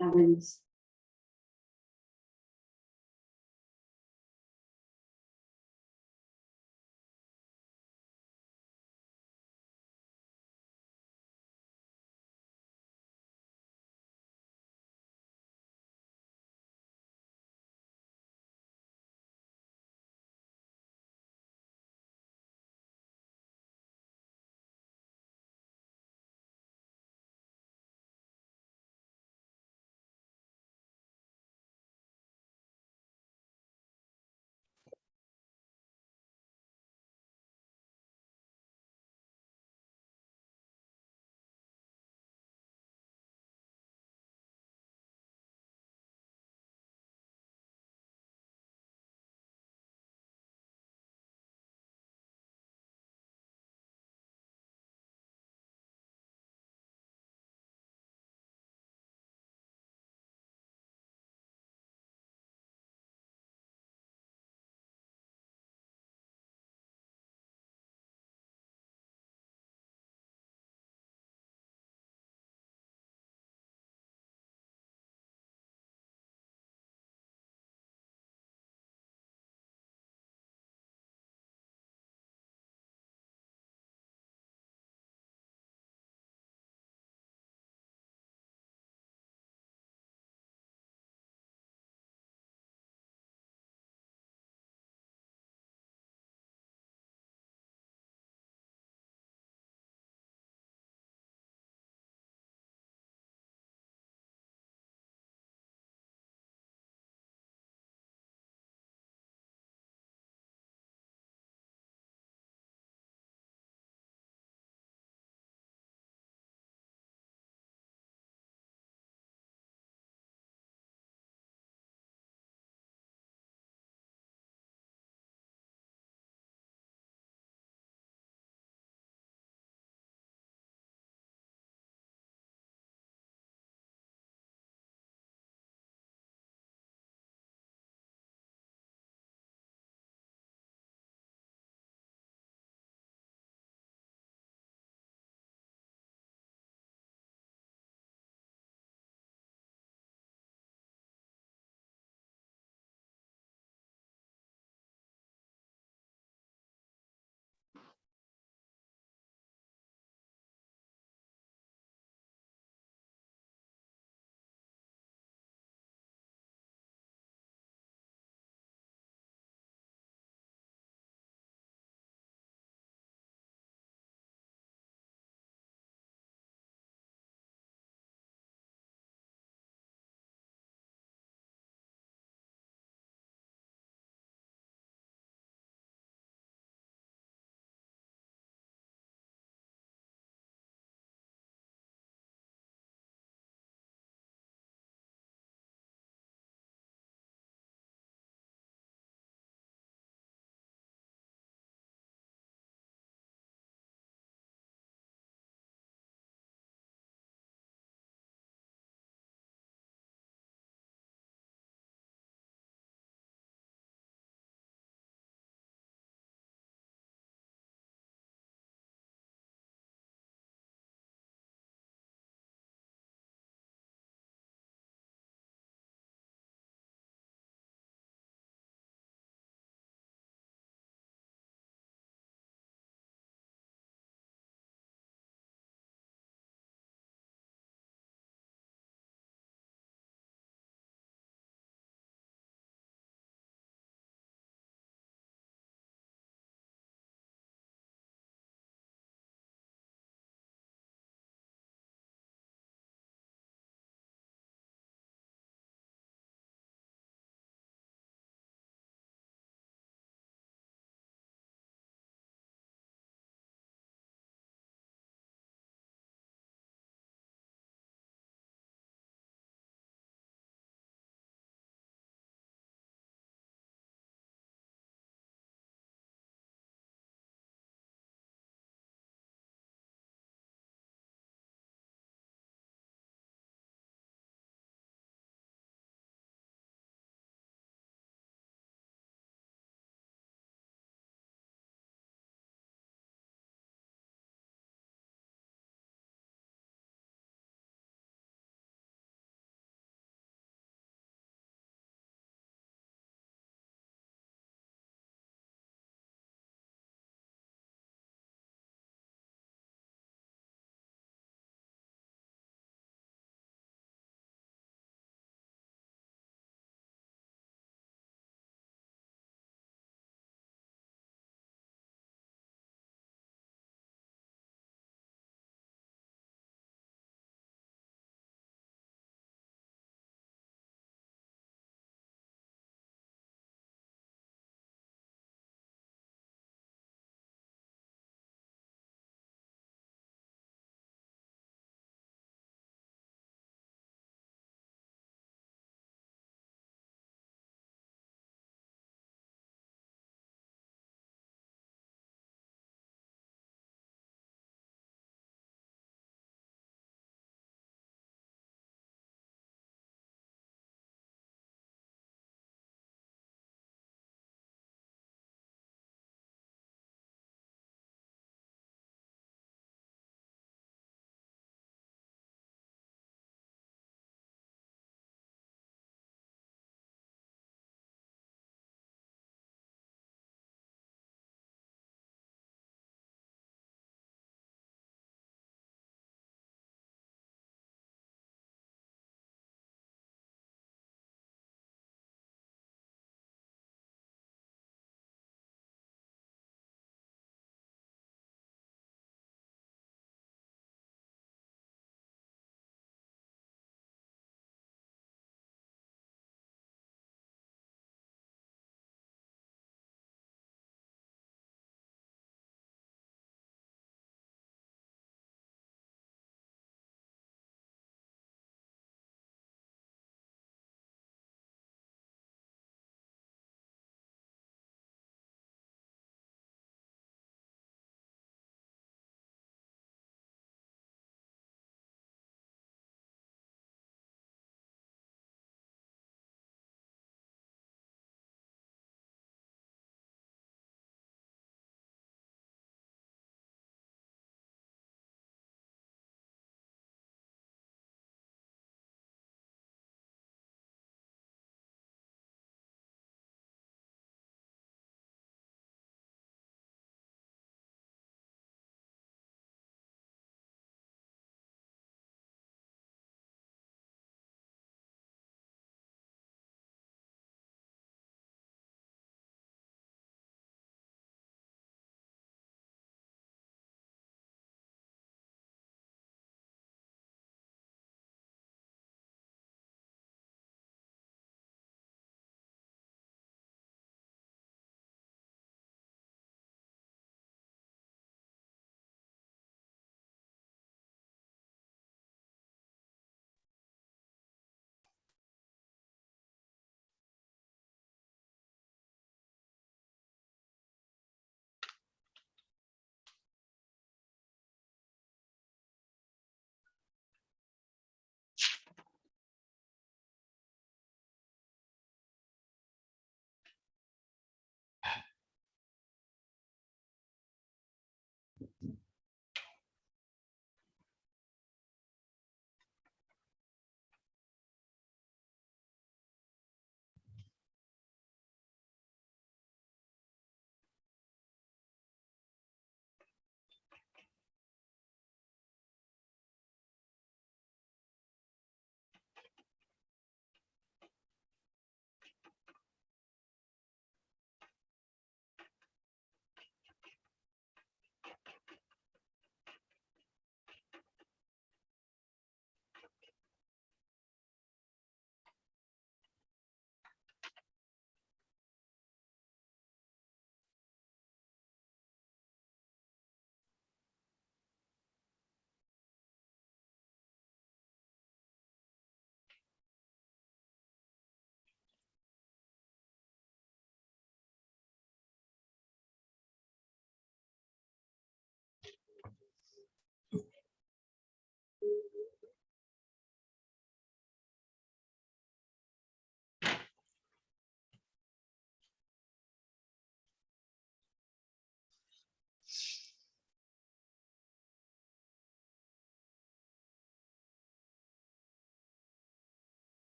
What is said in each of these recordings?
awareness.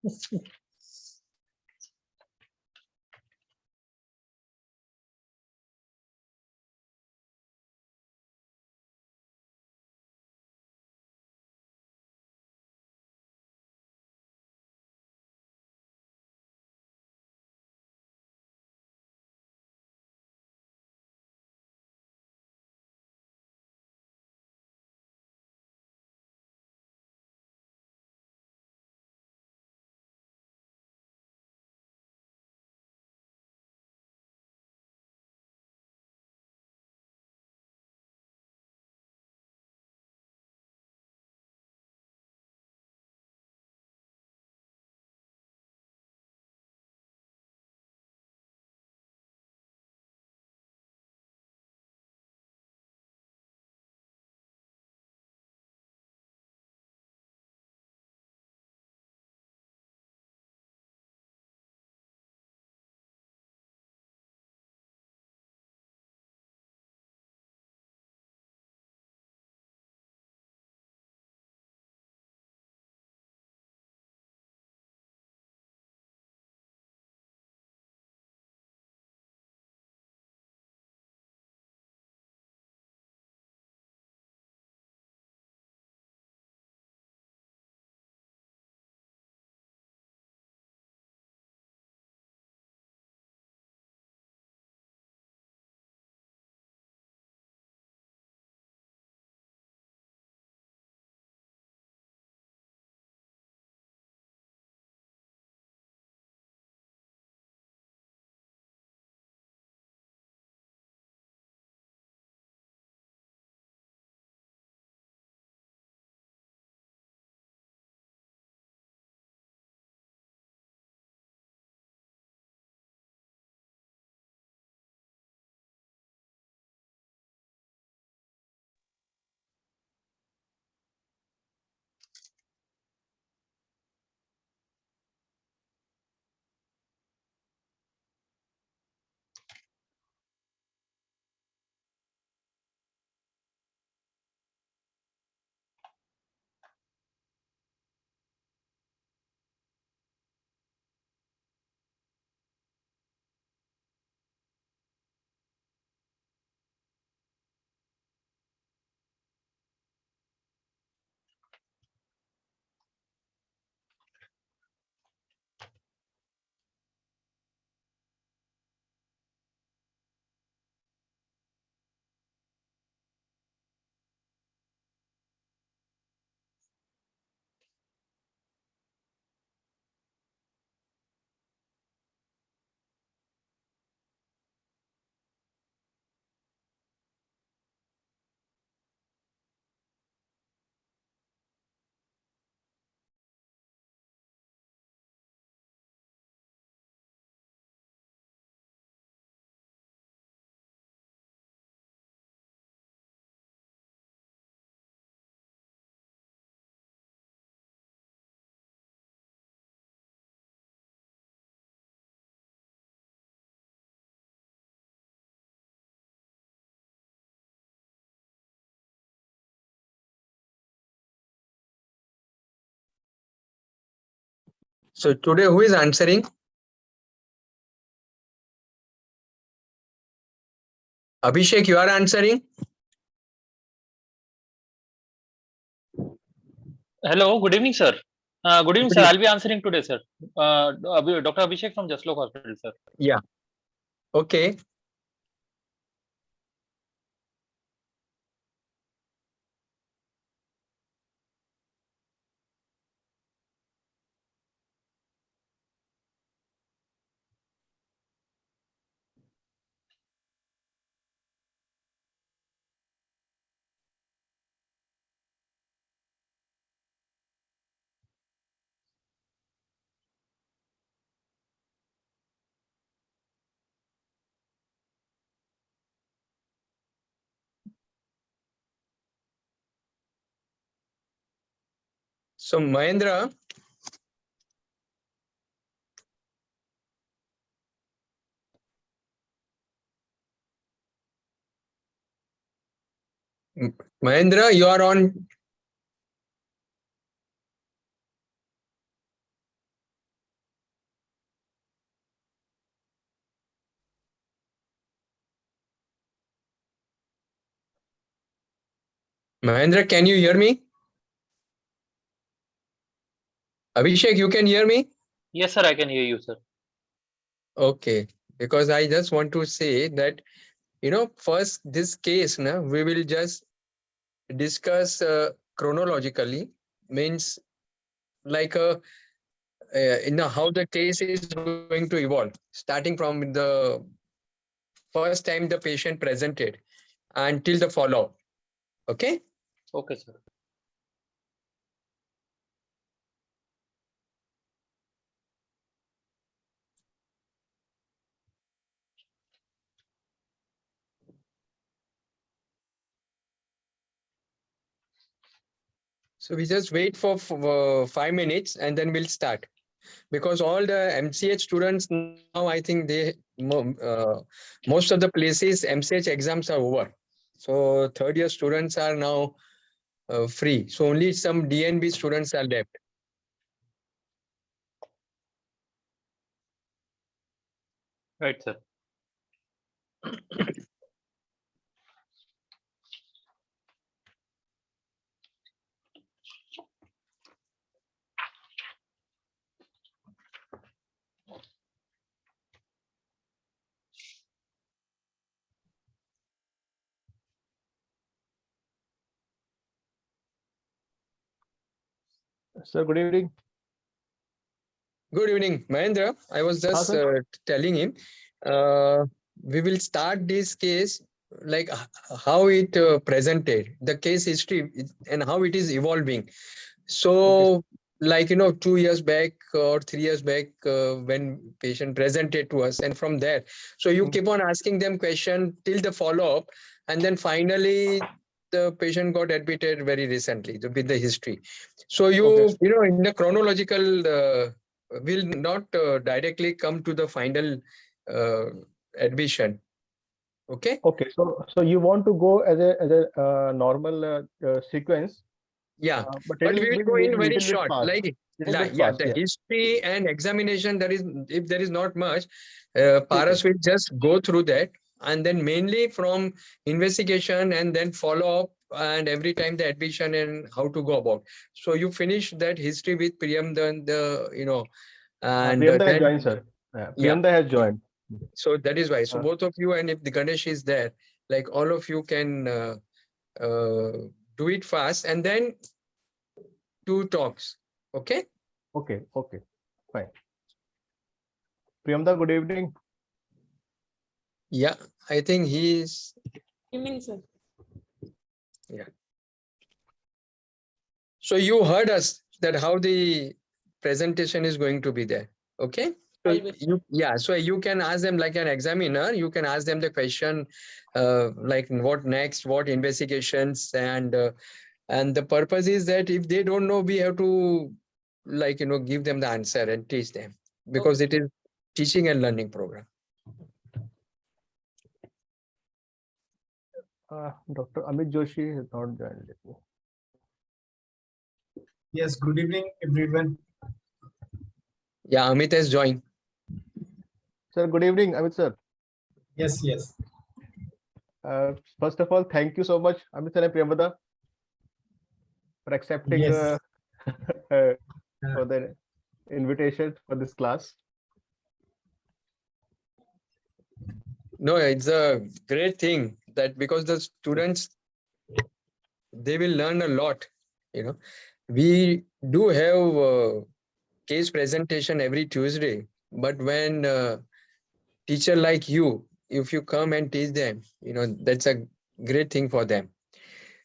So today who is answering? Abhishek, you are answering? Hello, good evening, sir. Good evening, Good sir. evening. I'll be answering today, sir. Dr. Abhishek from Jaslok Hospital, sir. Yeah. Okay. So Mahendra, Mahendra, you are on. Mahendra, can you hear me? Abhishek, you can hear me? Yes, sir, I can hear you, sir. Okay. Because I just want to say that, first this case, we will just discuss chronologically, means like how the case is going to evolve, starting from the first time the patient presented until the follow-up. Okay. Okay, sir. So we just wait for 5 minutes and then we'll start. Because all the MCH students now, I think most of the places MCH exams are over. So third year students are now free. So only some DNB students are left. Right, sir. Sir, good evening. Good evening, Mahendra. I was just telling him we will start this case like how it presented, the case history and how it is evolving. So, like 2 years back or 3 years back, when patient presented to us, and from there, so you keep on asking them question till the follow-up, and then finally the patient got admitted very recently with the history. So in the chronological, will not directly come to the final admission. Okay. Okay. So you want to go as a normal sequence. Yeah, but but it we will will be go in very little bit short, fast. like Little bit yeah, fast. the Yeah. history and examination. If there is not much, Okay. Paras will just go through that, and then mainly from investigation and then follow up, and every time the admission and how to go about. So you finish that history with Priyam, then and Priyamvada has then joined, sir. yeah. Priyamvada has joined. So that is why. So Uh, both of you, and if the Ganesh is there, like all of you can uh, do it fast, and then two talks. Okay. Okay. Fine. Priyamvada, good evening. Yeah, I think he's. Evening, sir. Yeah. So you heard us that how the presentation is going to be there. Okay. So so you can ask them like an examiner. You can ask them the question, like what next, what investigations, and the purpose is that if they don't know, we have to give them the answer and teach them, because it is teaching and learning program. Dr. Amit Joshi has not joined. Yes, good evening, everyone. Yeah, Amit has joined. Sir, good evening, Amit sir. Yes. First of all, thank you so much, Amit sir and Priyamvada, for accepting Yes. for the invitation for this class. No, it's a great thing that because the students, they will learn a lot. We do have case presentation every Tuesday, but when teacher like you, if you come and teach them, that's a great thing for them.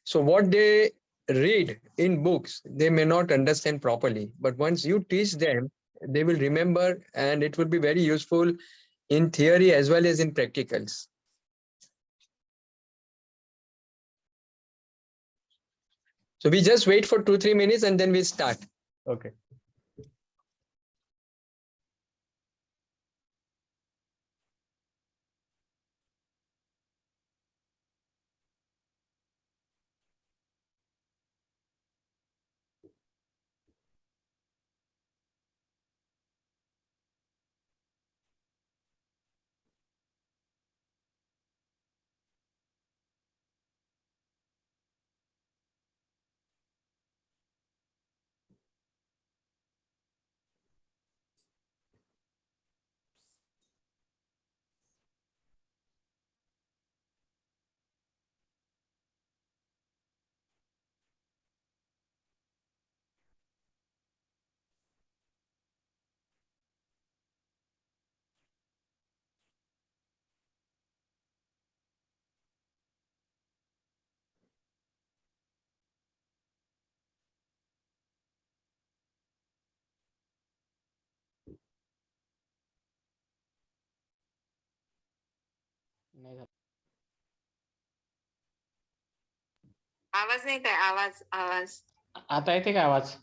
So what they read in books, they may not understand properly, but once you teach them, they will remember, and it will be very useful in theory as well as in practicals. So we just wait for 2-3 minutes and then we start. Okay. आवाज नाही काय आवाज आवाज आता येते का आवाज?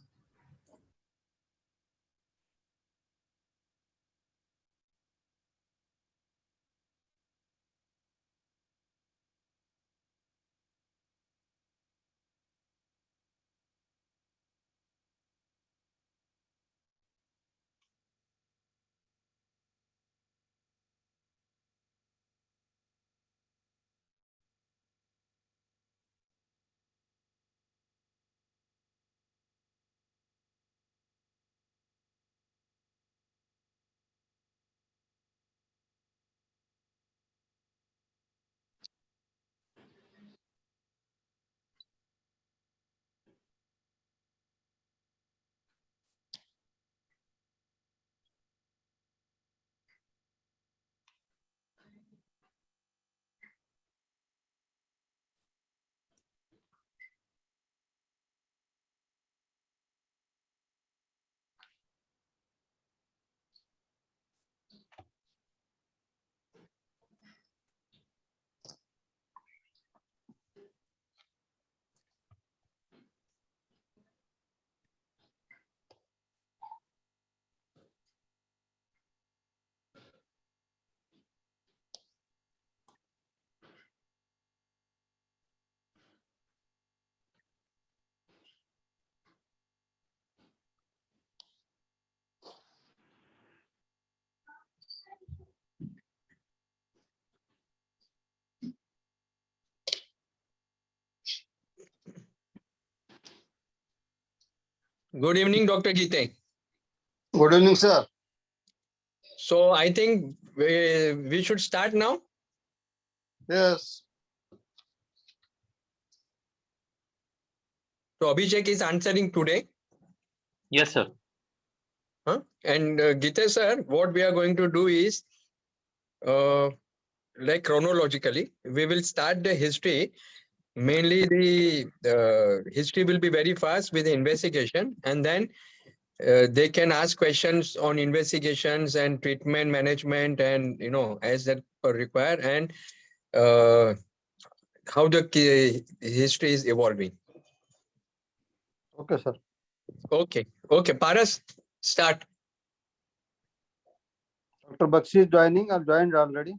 Good evening, Dr. Gite. Good evening, sir. So I think we should start now. Yes. So Abhishek is answering today. Yes, sir. And Gite sir, what we are going to do is, like chronologically, we will start the history. Mainly the history will be very fast with the investigation, and then they can ask questions on investigations and treatment management, and as that per require, and how the history is evolving. Okay, sir. Okay, Paras, start. Dr. Bakshi is joining or joined already?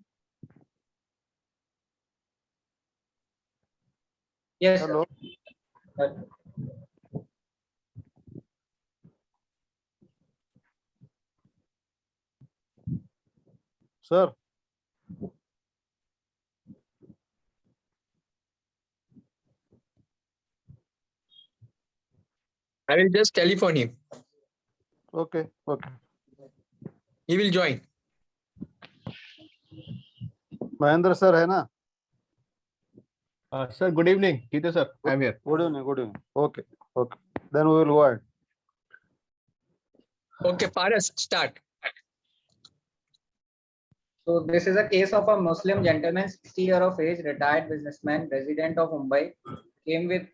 Yes. Hello. Sir. I will just telephone him. Okay. Okay. He will join. Mahendra sir, hai na? Sir, good evening. Gite sir, I am here. Good evening. Good evening. Okay. Okay. Then we will go ahead. Okay, Paras, start. So this is a case of a Muslim gentleman, 60 years of age, retired businessman, resident of Mumbai, came with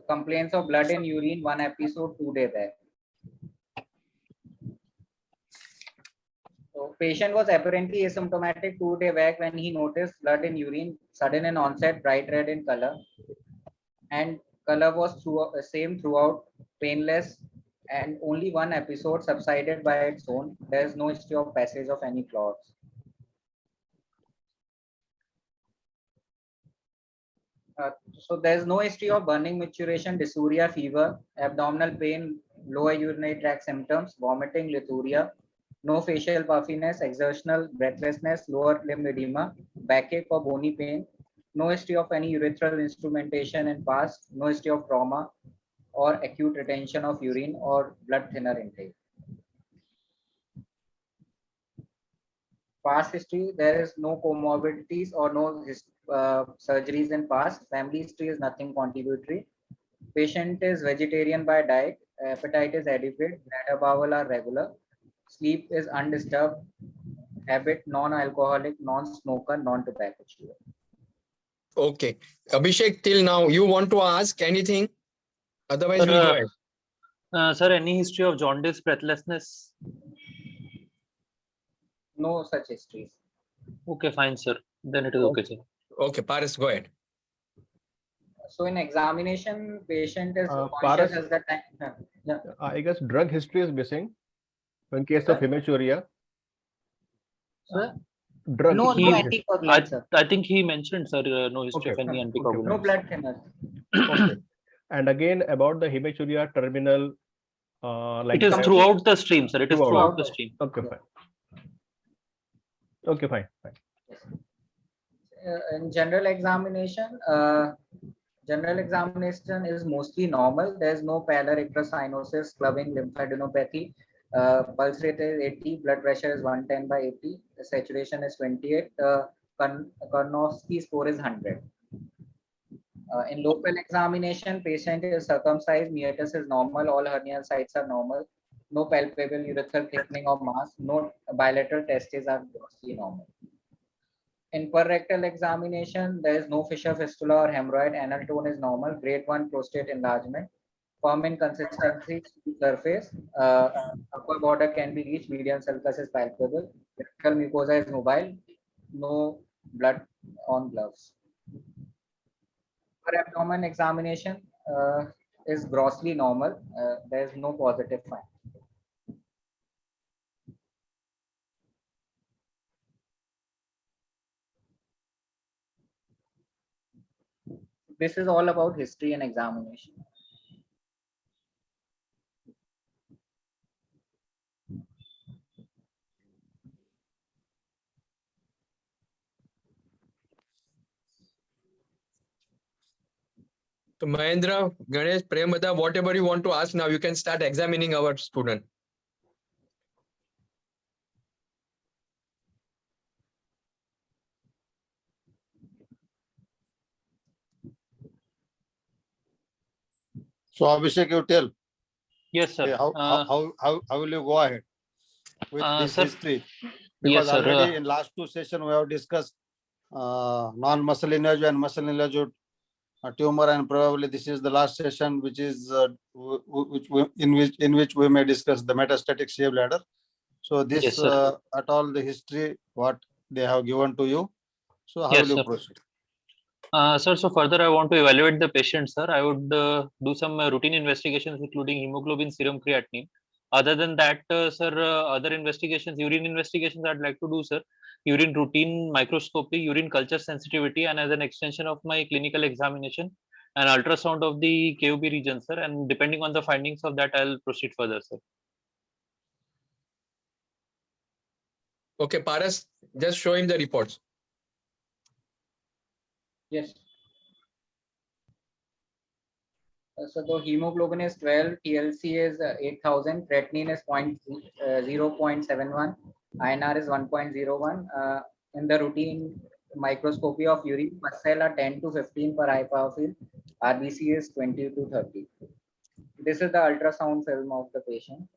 complaints of blood and urine, one episode 2 days back. So patient was apparently asymptomatic 2 days back when he noticed blood and urine, sudden and onset, bright red in color, and color was same throughout, painless, and only one episode subsided by its own. There is no history of passage of any clots. So there is no history of burning, maturation, dysuria, fever, abdominal pain, lower urinary tract symptoms, vomiting, lithuria, no facial puffiness, exertional breathlessness, lower limb edema, backache or bony pain, no history of any urethral instrumentation in past, no history of trauma or acute retention of urine or blood thinner intake. Past history, there is no comorbidities or no surgeries in past. Family history is nothing contributory. Patient is vegetarian by diet. Appetite is adequate. Bladder bowel are regular. Sleep is undisturbed. Habit non-alcoholic, non-smoker, non-tobacco chewer. Okay, Abhishek, till now you want to ask anything? Otherwise, we'll go ahead. Sir, any history of jaundice, breathlessness? No such histories. Okay, fine, sir. Then it is okay, sir. Okay, Paras, go ahead. So in examination, patient is Paras- conscious as the time. Yeah. I guess drug history is missing in case of hematuria. Sir? Drug. No, He- no anticoagulants, sir. I think he mentioned, sir, no history of Okay. any Okay. anticoagulants. No blood thinners. Okay. And again about the hematuria terminal, like It is that. throughout the stream, sir. It is Throughout. throughout the stream. Okay, fine. Okay, fine. In general examination is mostly normal. There is no pallor, ictercyanosis, clubbing, lymphadenopathy. Pulse rate is 80, blood pressure is 110/80, the saturation is 28, Karnofsky score is 100. In local examination, patient is circumcised, meatus is normal, all hernial sites are normal, no palpable urethral thickening or mass, no bilateral testes are grossly normal. In per-rectal examination, there is no fissure, fistula, or hemorrhoid. Anal tone is normal. Grade 1 prostate enlargement. Firm in consistency, surface. Upper border can be reached. Median sulcus is palpable. Rectal mucosa is mobile. No blood on gloves. Per abdomen examination is grossly normal. There is no positive find. This is all about history and examination. So Mahendra, Ganesh, Priyamvada, whatever you want to ask now, you can start examining our student. So Abhishek, you tell. Yes, sir. Okay, how will you go ahead with this Sir, history? yes, Because sir. already in last two sessions we have discussed non-muscle invasive and muscle invasive tumor, and probably this is the last session, which is in which we may discuss the metastatic shear bladder. So this Yes, sir. at all the history what they have given to you. So how Yes, will you sir. proceed? Sir, so further I want to evaluate the patient, sir. I would do some routine investigations, including hemoglobin, serum creatinine. Other than that, sir, other investigations, urine investigations I'd like to do, sir. Urine routine microscopy, urine culture sensitivity, and as an extension of my clinical examination, an ultrasound of the KOB region, sir. And depending on the findings of that, I'll proceed further, sir. Okay, Paras, just show him the reports. Yes. So the hemoglobin is 12, TLC is 8,000, creatinine is 0.71, INR is 1.01. In the routine microscopy of urine, pus cell are 10 to 15 per high power field, RBC is 20 to 30. This is the ultrasound film of the patient.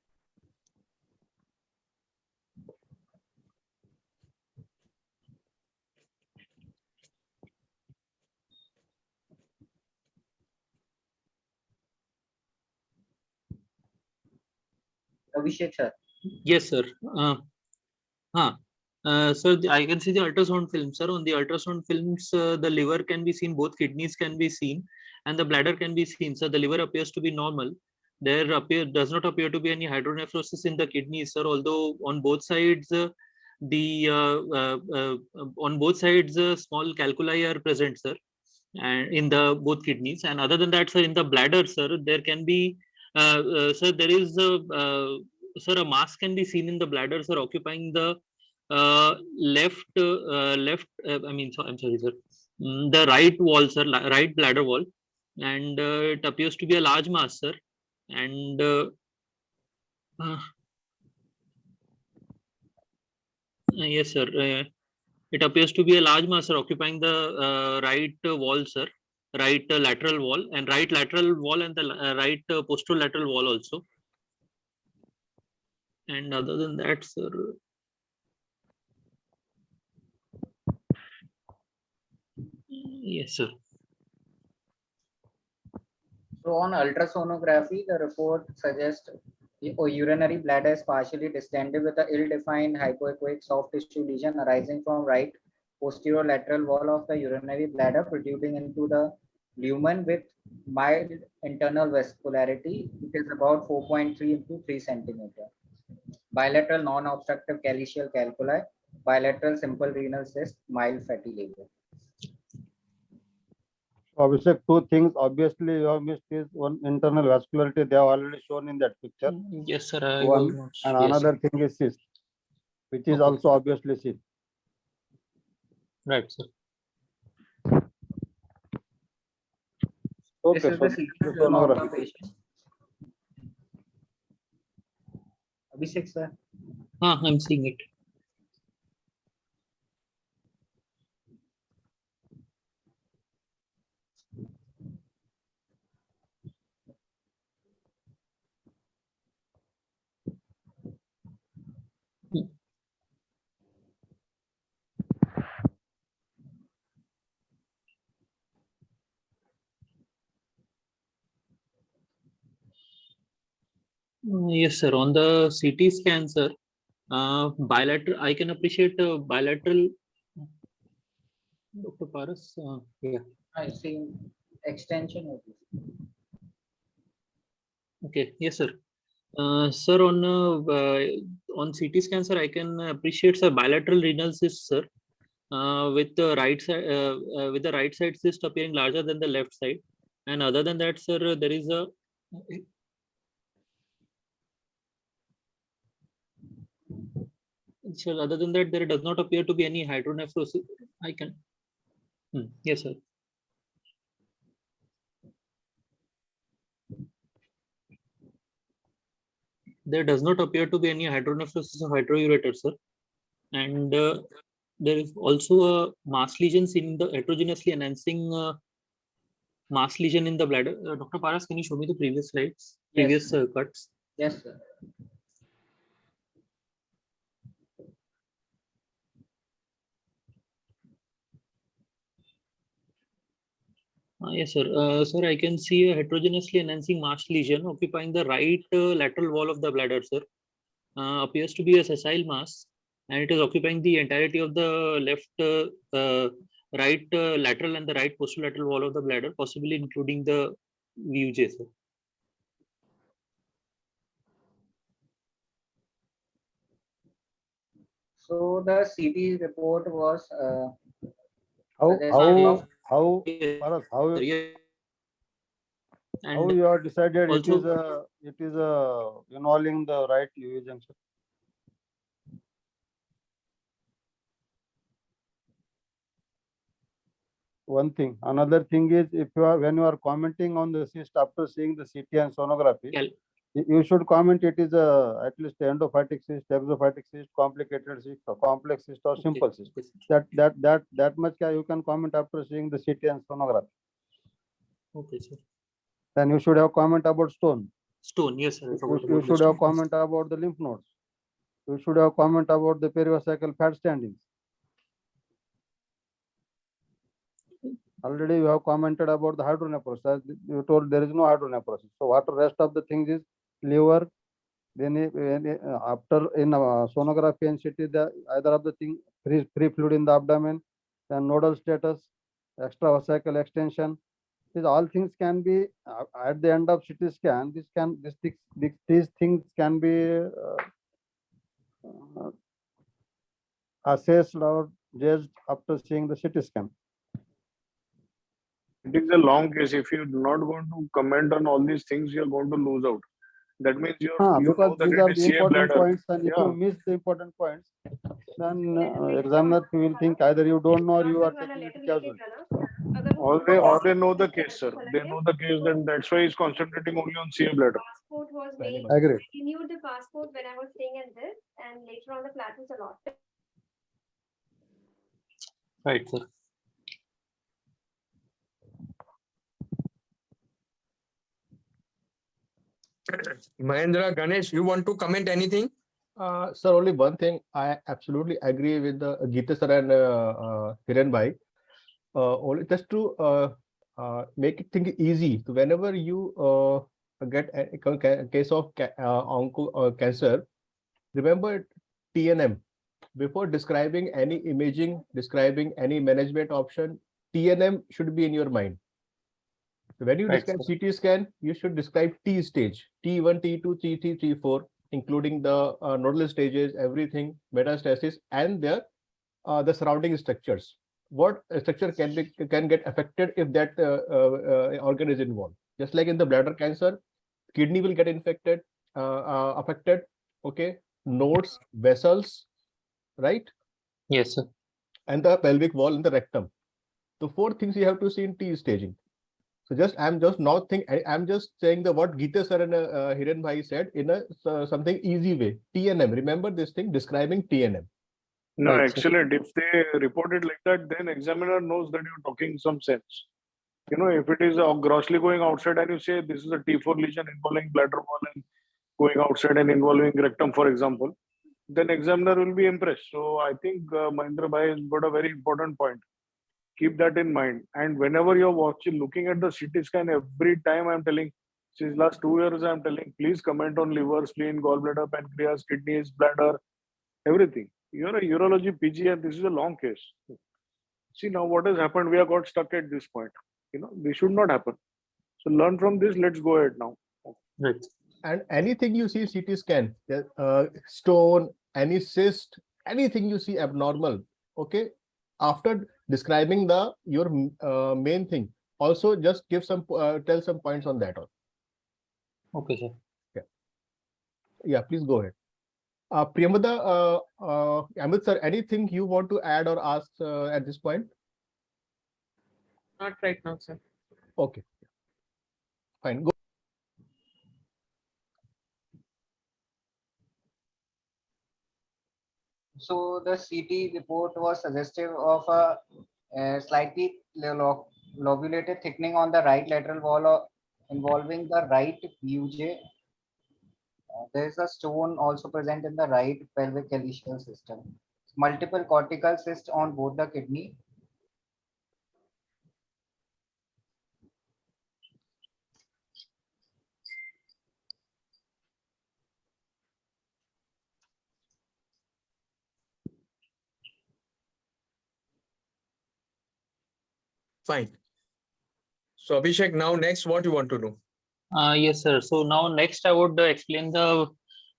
Abhishek sir. Yes, sir. I can see the ultrasound film, sir. On the ultrasound films, the liver can be seen, both kidneys can be seen, and the bladder can be seen. So the liver appears to be normal. There does not appear to be any hydronephrosis in the kidneys, sir. Although on both sides, small calculi are present, sir, and in the both kidneys. And other than that, sir, in the bladder, sir, there can be, sir, there is sir, a mass can be seen in the bladder, sir, occupying the left. I mean, so I'm sorry, sir. The right wall, sir, right bladder wall, and it appears to be a large mass, sir. And yes, sir. It appears to be a large mass, sir, occupying the right wall, sir, right lateral wall, and right lateral wall, and the right posterolateral wall also. And other than that, sir, yes, sir. So on ultrasonography, the report suggests Urinary bladder is partially distended with a ill-defined hypoechoic soft tissue lesion arising from right posterior lateral wall of the urinary bladder protruding into the lumen with mild internal vascularity. It is about 4.3 into 3 centimeter. Bilateral non-obstructive calicial calculi, bilateral simple renal cyst, mild fatty liver. Abhishek, two things obviously you have missed is one, internal vascularity they have already shown in that picture. Yes, sir. I One, was not. and Yes, another thing is cyst, which is Okay. also obviously seen. right, sir. This Okay, is so the CT film of the patient. Abhishek, sir. I'm seeing it. Yes, sir. On the CT scan, sir, bilateral. I can appreciate bilateral. Dr. Paras. Yeah. I see extension of this. Okay. Yes, sir. Sir, on CT scan, sir, I can appreciate sir bilateral renal cyst, sir, with the right side with the right side cyst appearing larger than the left side, and other than that, sir, there is a. Sir, other than that, there does not appear to be any hydronephrosis. I can. Yes, sir. There does not appear to be any hydronephrosis of hydroureter, sir. And there is also a mass lesion seen in the heterogeneously enhancing mass lesion in the bladder. Dr. Paras, can you show me the previous slides, previous cuts? Yes, sir. Yes, sir. Sir, I can see a heterogeneously enhancing mass lesion occupying the right lateral wall of the bladder, sir. Appears to be a sessile mass, and it is occupying the entirety of the left, right lateral and the right posterolateral wall of the bladder, possibly including the VUJ, sir. So the CT report was How Yes, how you are decided it is involving the right UV junction? One thing. Another thing is if you are when you are commenting on the cyst after seeing the CT and sonography, you should comment it is at least endophytic cyst, exophytic cyst, complicated cyst, or complex cyst, or simple cyst. That much you can comment after seeing the CT and sonography. Okay, sir. Then you should have comment about stone. Stone, yes, sir. You should have comment about the lymph nodes. You should have comment about the perivascular fat standings. Already you have commented about the hydronephrosis. As you told there is no hydronephrosis. So what the rest of the things is liver. Then after in sonography and CT, either of the thing free fluid in the abdomen, then nodal status, extravascular extension. These all things can be at the end of CT scan. These things can be assessed or judged after seeing the CT scan. It is a long case. If you're not going to comment on all these things, you're going to lose out. That means you because know that these are it is the CA important bladder. points, and if you miss the important points, then examiner will think either you don't know or you are taking it casually. Or they know the case, sir. They know the case, then that's why he's concentrating only on CA bladder. Passport was made. Agree. I renewed the passport when I was staying in this, and later on the flat was allotted. Right, sir. Mahendra, Ganesh, you want to comment anything? Sir, only one thing. I absolutely agree with the Gite sir and Hiren bhai. Only just to make it think easy. So whenever you get a case of cancer, remember TNM. Before describing any imaging, describing any management option, TNM should be in your mind. So when you describe CT scan, you should describe T stage, T1, T2, T3, T4, including the nodal stages, everything, metastasis, and the surrounding structures. What structure can get affected if that organ is involved? Just like in the bladder cancer, kidney will get affected. Okay, nodes, vessels, right? Yes, sir. And the pelvic wall and the rectum. The four things you have to see in T staging. So I'm just saying what Gite sir and Hiren bhai said in a something easy way. TNM. Remember this thing, describing TNM. No, Right, excellent. If they report it like that, then examiner knows that you're talking some sense. If it is grossly going outside and you say this is a T4 lesion involving bladder wall and going outside and involving rectum, for example, then examiner will be impressed. So I think Mahendra bhai has got a very important point. Keep that in mind. And whenever you're looking at the CT scan, every time I'm telling, since last 2 years, I'm telling, please comment on liver, spleen, gallbladder, pancreas, kidneys, bladder, everything. You're a urology PG and this is a long case. See now what has happened, we have got stuck at this point. This should not happen. So learn from this, let's go ahead now. Right. And anything you see CT scan, stone, any cyst, anything you see abnormal, okay, after describing your main thing, also just give tell some points on that. Okay, sir. Yeah, please go ahead. Priyamvada, Amit sir, anything you want to add or ask at this point? Not right now, sir. Okay, fine. Go. So the CT report was suggestive of a slightly lobulated thickening on the right lateral wall involving the right VUJ. There is a stone also present in the right pelvic calyceal system. Multiple cortical cysts on both the kidney. Fine. So Abhishek, now next, what you want to do? Yes, sir. So now next I would explain the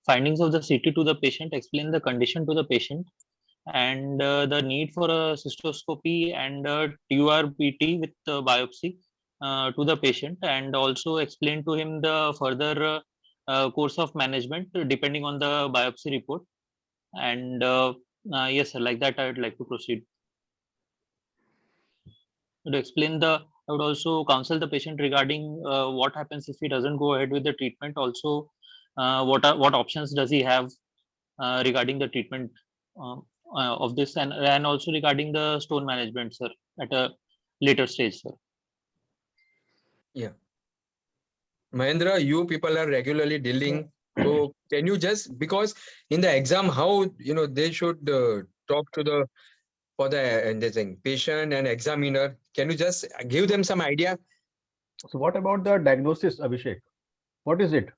findings of the CT to the patient, explain the condition to the patient, and the need for a cystoscopy and TURBT with biopsy to the patient, and also explain to him the further course of management depending on the biopsy report. And yes, sir, like that I would like to proceed. To explain I would also counsel the patient regarding what happens if he doesn't go ahead with the treatment. Also, what options does he have regarding the treatment of this, and also regarding the stone management, sir, at a later stage, sir. Yeah. Mahendra, you people are regularly dealing. So can you just, because in the exam, how they should talk to the patient and examiner. Can you just give them some idea? So what about the diagnosis, Abhishek? What is it?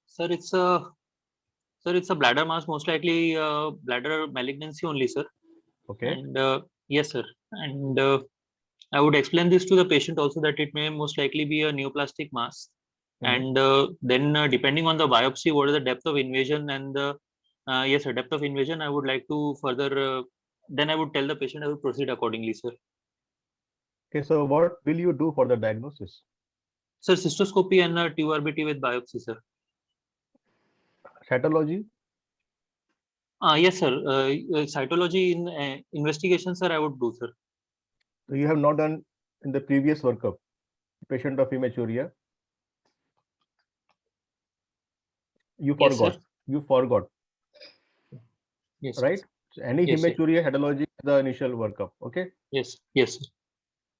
Sir, it's a bladder mass, most likely bladder malignancy only, sir. Okay. And yes, sir. And I would explain this to the patient also, that it may most likely be a neoplastic mass. And then depending on the biopsy, what is the depth of invasion and the yes, sir, depth of invasion, I would like to further, then I would tell the patient I will proceed accordingly, sir. Okay, so what will you do for the diagnosis? Sir, cystoscopy and TURBT with biopsy, sir. Cytology? Yes, sir. Cytology in investigation, sir, I would do, sir. So you have not done in the previous workup, patient of hematuria? You Yes, forgot. sir. You forgot. Yes. Right? So any Yes, hematuria cytology is the initial workup. Okay. Yes. Yes, sir.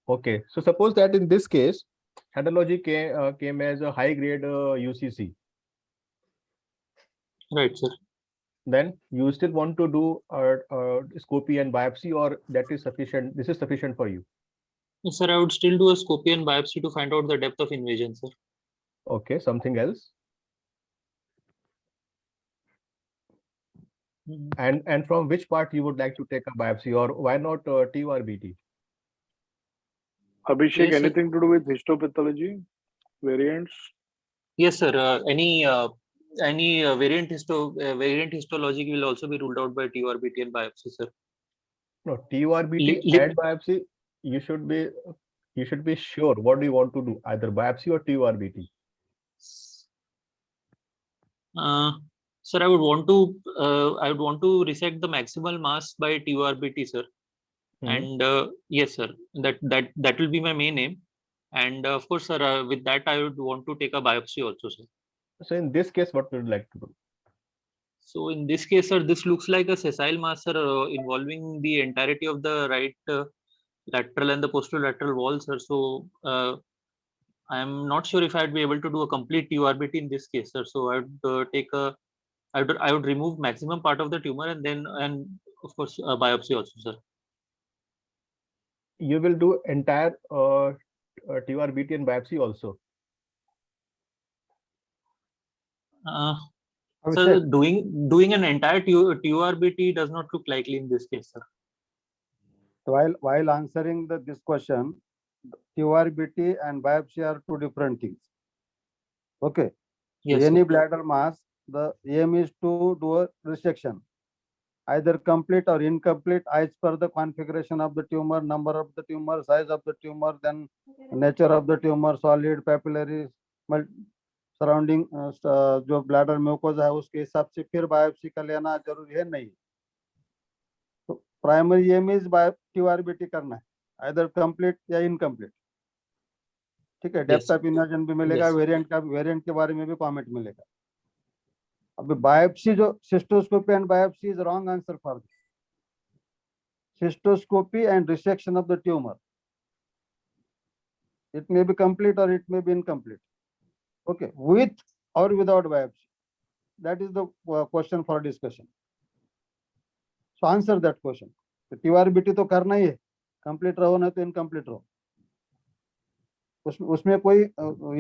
Okay. So suppose that in this case, cytology came as a high grade UCC. Right, sir. Then you still want to do scopy and biopsy, or that is sufficient? This is sufficient for you? Yes, sir, I would still do a scopy and biopsy to find out the depth of invasion, sir. Okay, something else? And from which part you would like to take a biopsy, or why not T or BT? Abhishek, Yes, sir. anything to do with histopathology variants? Yes, sir. Any variant histology will also be ruled out by TURBT and biopsy, sir. No, TURBT and biopsy. You should be sure what do you want to do, either biopsy or TURBT. Sir, I would want to resect the maximal mass by TURBT, sir. And yes, sir, that will be my main aim. And of course, sir, with that, I would want to take a biopsy also, sir. So in this case, what would you like to do? So in this case, sir, this looks like a sessile mass, sir, involving the entirety of the right lateral and the posterolateral wall, sir. So I'm not sure if I'd be able to do a complete TURBT in this case, sir. So I would remove maximum part of the tumor and of course biopsy also, sir. You will do entire TURBT and biopsy also. So doing an entire TURBT does not look likely in this case, sir. While answering this question, TURBT and biopsy are two different things. Okay. Yes, any sir. bladder mass, the aim is to do a resection, either complete or incomplete as per the configuration of the tumor, number of the tumor, size of the tumor, then nature of the tumor, solid, papillary, surrounding जो bladder mucosa है उसके हिसाब से फिर biopsy का लेना जरूरी है नहीं. तो प्राइमरी एम इज TURBT करना है, आइदर कंप्लीट या इनकम्प्लीट. ठीक है. डेप्थ ऑफ इन्वर्जन भी मिलेगा, वेरिएंट के बारे में भी कमेंट मिलेगा. अभी बायोप्सी जो cystoscopy and biopsy is wrong answer for this. Cystoscopy and resection of the tumor, it may be complete or it may be incomplete. Okay, with or without biopsy, that is the question for discussion. So answer that question. TURBT तो करना ही है, complete रहो ना तो incomplete रहो, उसमें कोई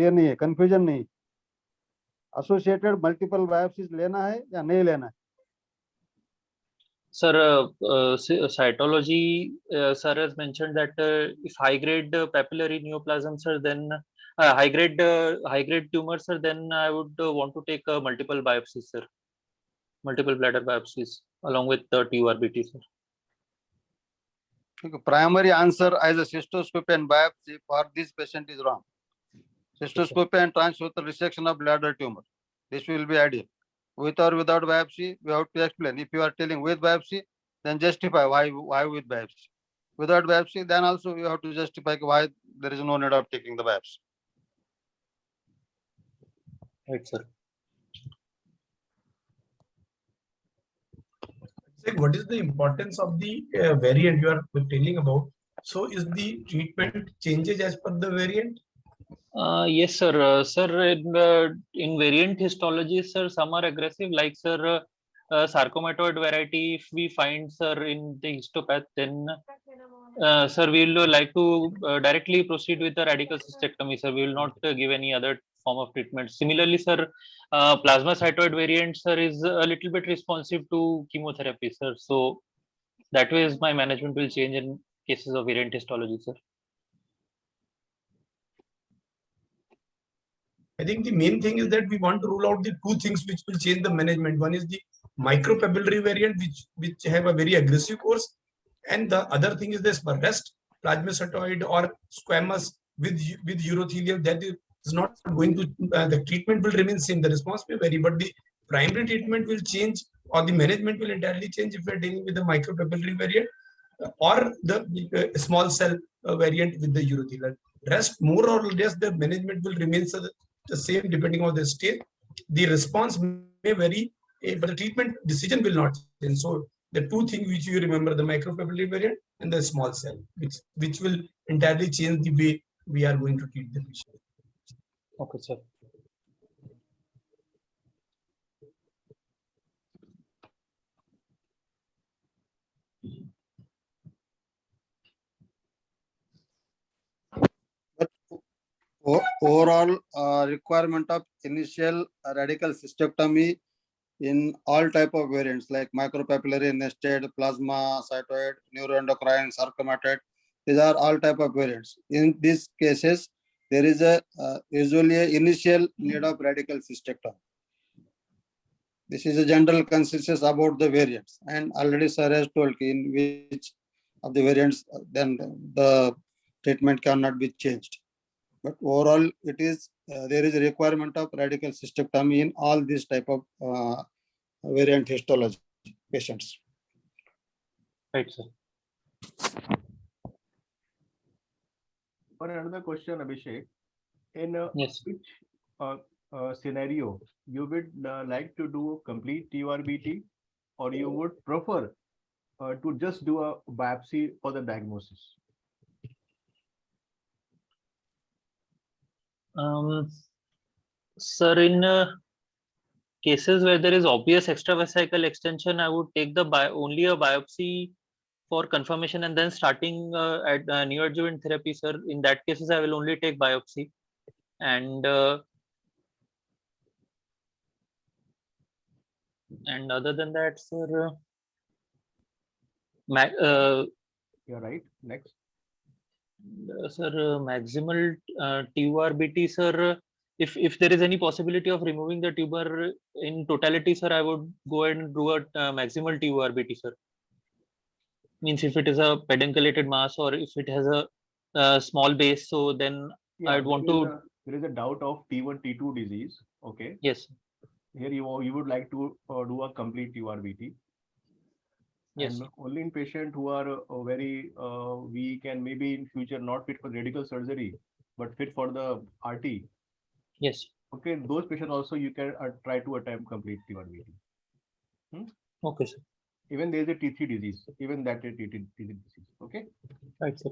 ये नहीं है, confusion नहीं. Associated multiple biopsies लेना है या नहीं लेना है? Sir, cytology, sir has mentioned that if high-grade papillary neoplasm, sir, then high-grade tumor, sir, then I would want to take multiple biopsies, sir, multiple bladder biopsies along with the TURBT, sir. Okay, primary answer as a cystoscopy and biopsy for this patient is wrong. Cystoscopy and transurethral resection of bladder tumor, this will be ideal. With or without biopsy, we have to explain. If you are telling with biopsy, then justify why with biopsy. Without biopsy, then also you have to justify why there is no need of taking the biopsy. Right, sir. What is the importance of the variant you are telling about? So is the treatment changes as per the variant? Yes, sir. Sir, in variant histology, sir, some are aggressive, like sir, sarcomatoid variety. If we find, sir, in the histopath, then sir, we will like to directly proceed with the radical cystectomy, sir. We will not give any other form of treatment. Similarly, sir, plasmacytoid variant, sir, is a little bit responsive to chemotherapy, sir. So that way, my management will change in cases of variant histology, sir. I think the main thing is that we want to rule out the two things which will change the management. One is the micropapillary variant, which have a very aggressive course, and the other thing is this rest plasmacytoid or squamous with urothelial. That is not going to the treatment will remain same. The response may vary, but the primary treatment will change or the management will entirely change if we are dealing with the micropapillary variant or the small cell variant with the urothelial. Rest more or less the management will remain the same depending on the stage. The response may vary, but the treatment decision will not change. So the two things which you remember, the micropapillary variant and the small cell, which will entirely change the way we are going to treat the patient. Okay, sir. Overall requirement of initial radical cystectomy in all type of variants like micropapillary, nested, plasma, cytoid, neuroendocrine, sarcomatoid. These are all type of variants. In these cases, there is a usually a initial need of radical cystectomy. This is a general consensus about the variants, and already sir has told in which of the variants then the treatment cannot be changed. But overall, it is there is a requirement of radical cystectomy in all these type of variant histology patients. Right, sir. For another question, Abhishek, in Yes. which scenario you would like to do complete TURBT, or you would prefer to just do a biopsy for the diagnosis? Sir, in cases where there is obvious extravesical extension, I would take the only a biopsy for confirmation and then starting at neoadjuvant therapy, sir. In that cases, I will only take biopsy. And other than that, sir, You're right. Next. sir, maximal TURBT, sir. If there is any possibility of removing the tumor in totality, sir, I would go ahead and do a maximal TURBT, sir. Means if it is a pedunculated mass or if it has a small base, so then I'd want to. There is a doubt of T1, T2 disease. Okay. Yes. Here you would like to do a complete TURBT. Yes. And only in patients who are very weak and maybe in future not fit for radical surgery, but fit for the RT. Yes. Okay, those patients also you can try to attempt complete TURBT. Okay, sir. Even there is a T3 disease, even that is T3 disease. Okay. Right, sir.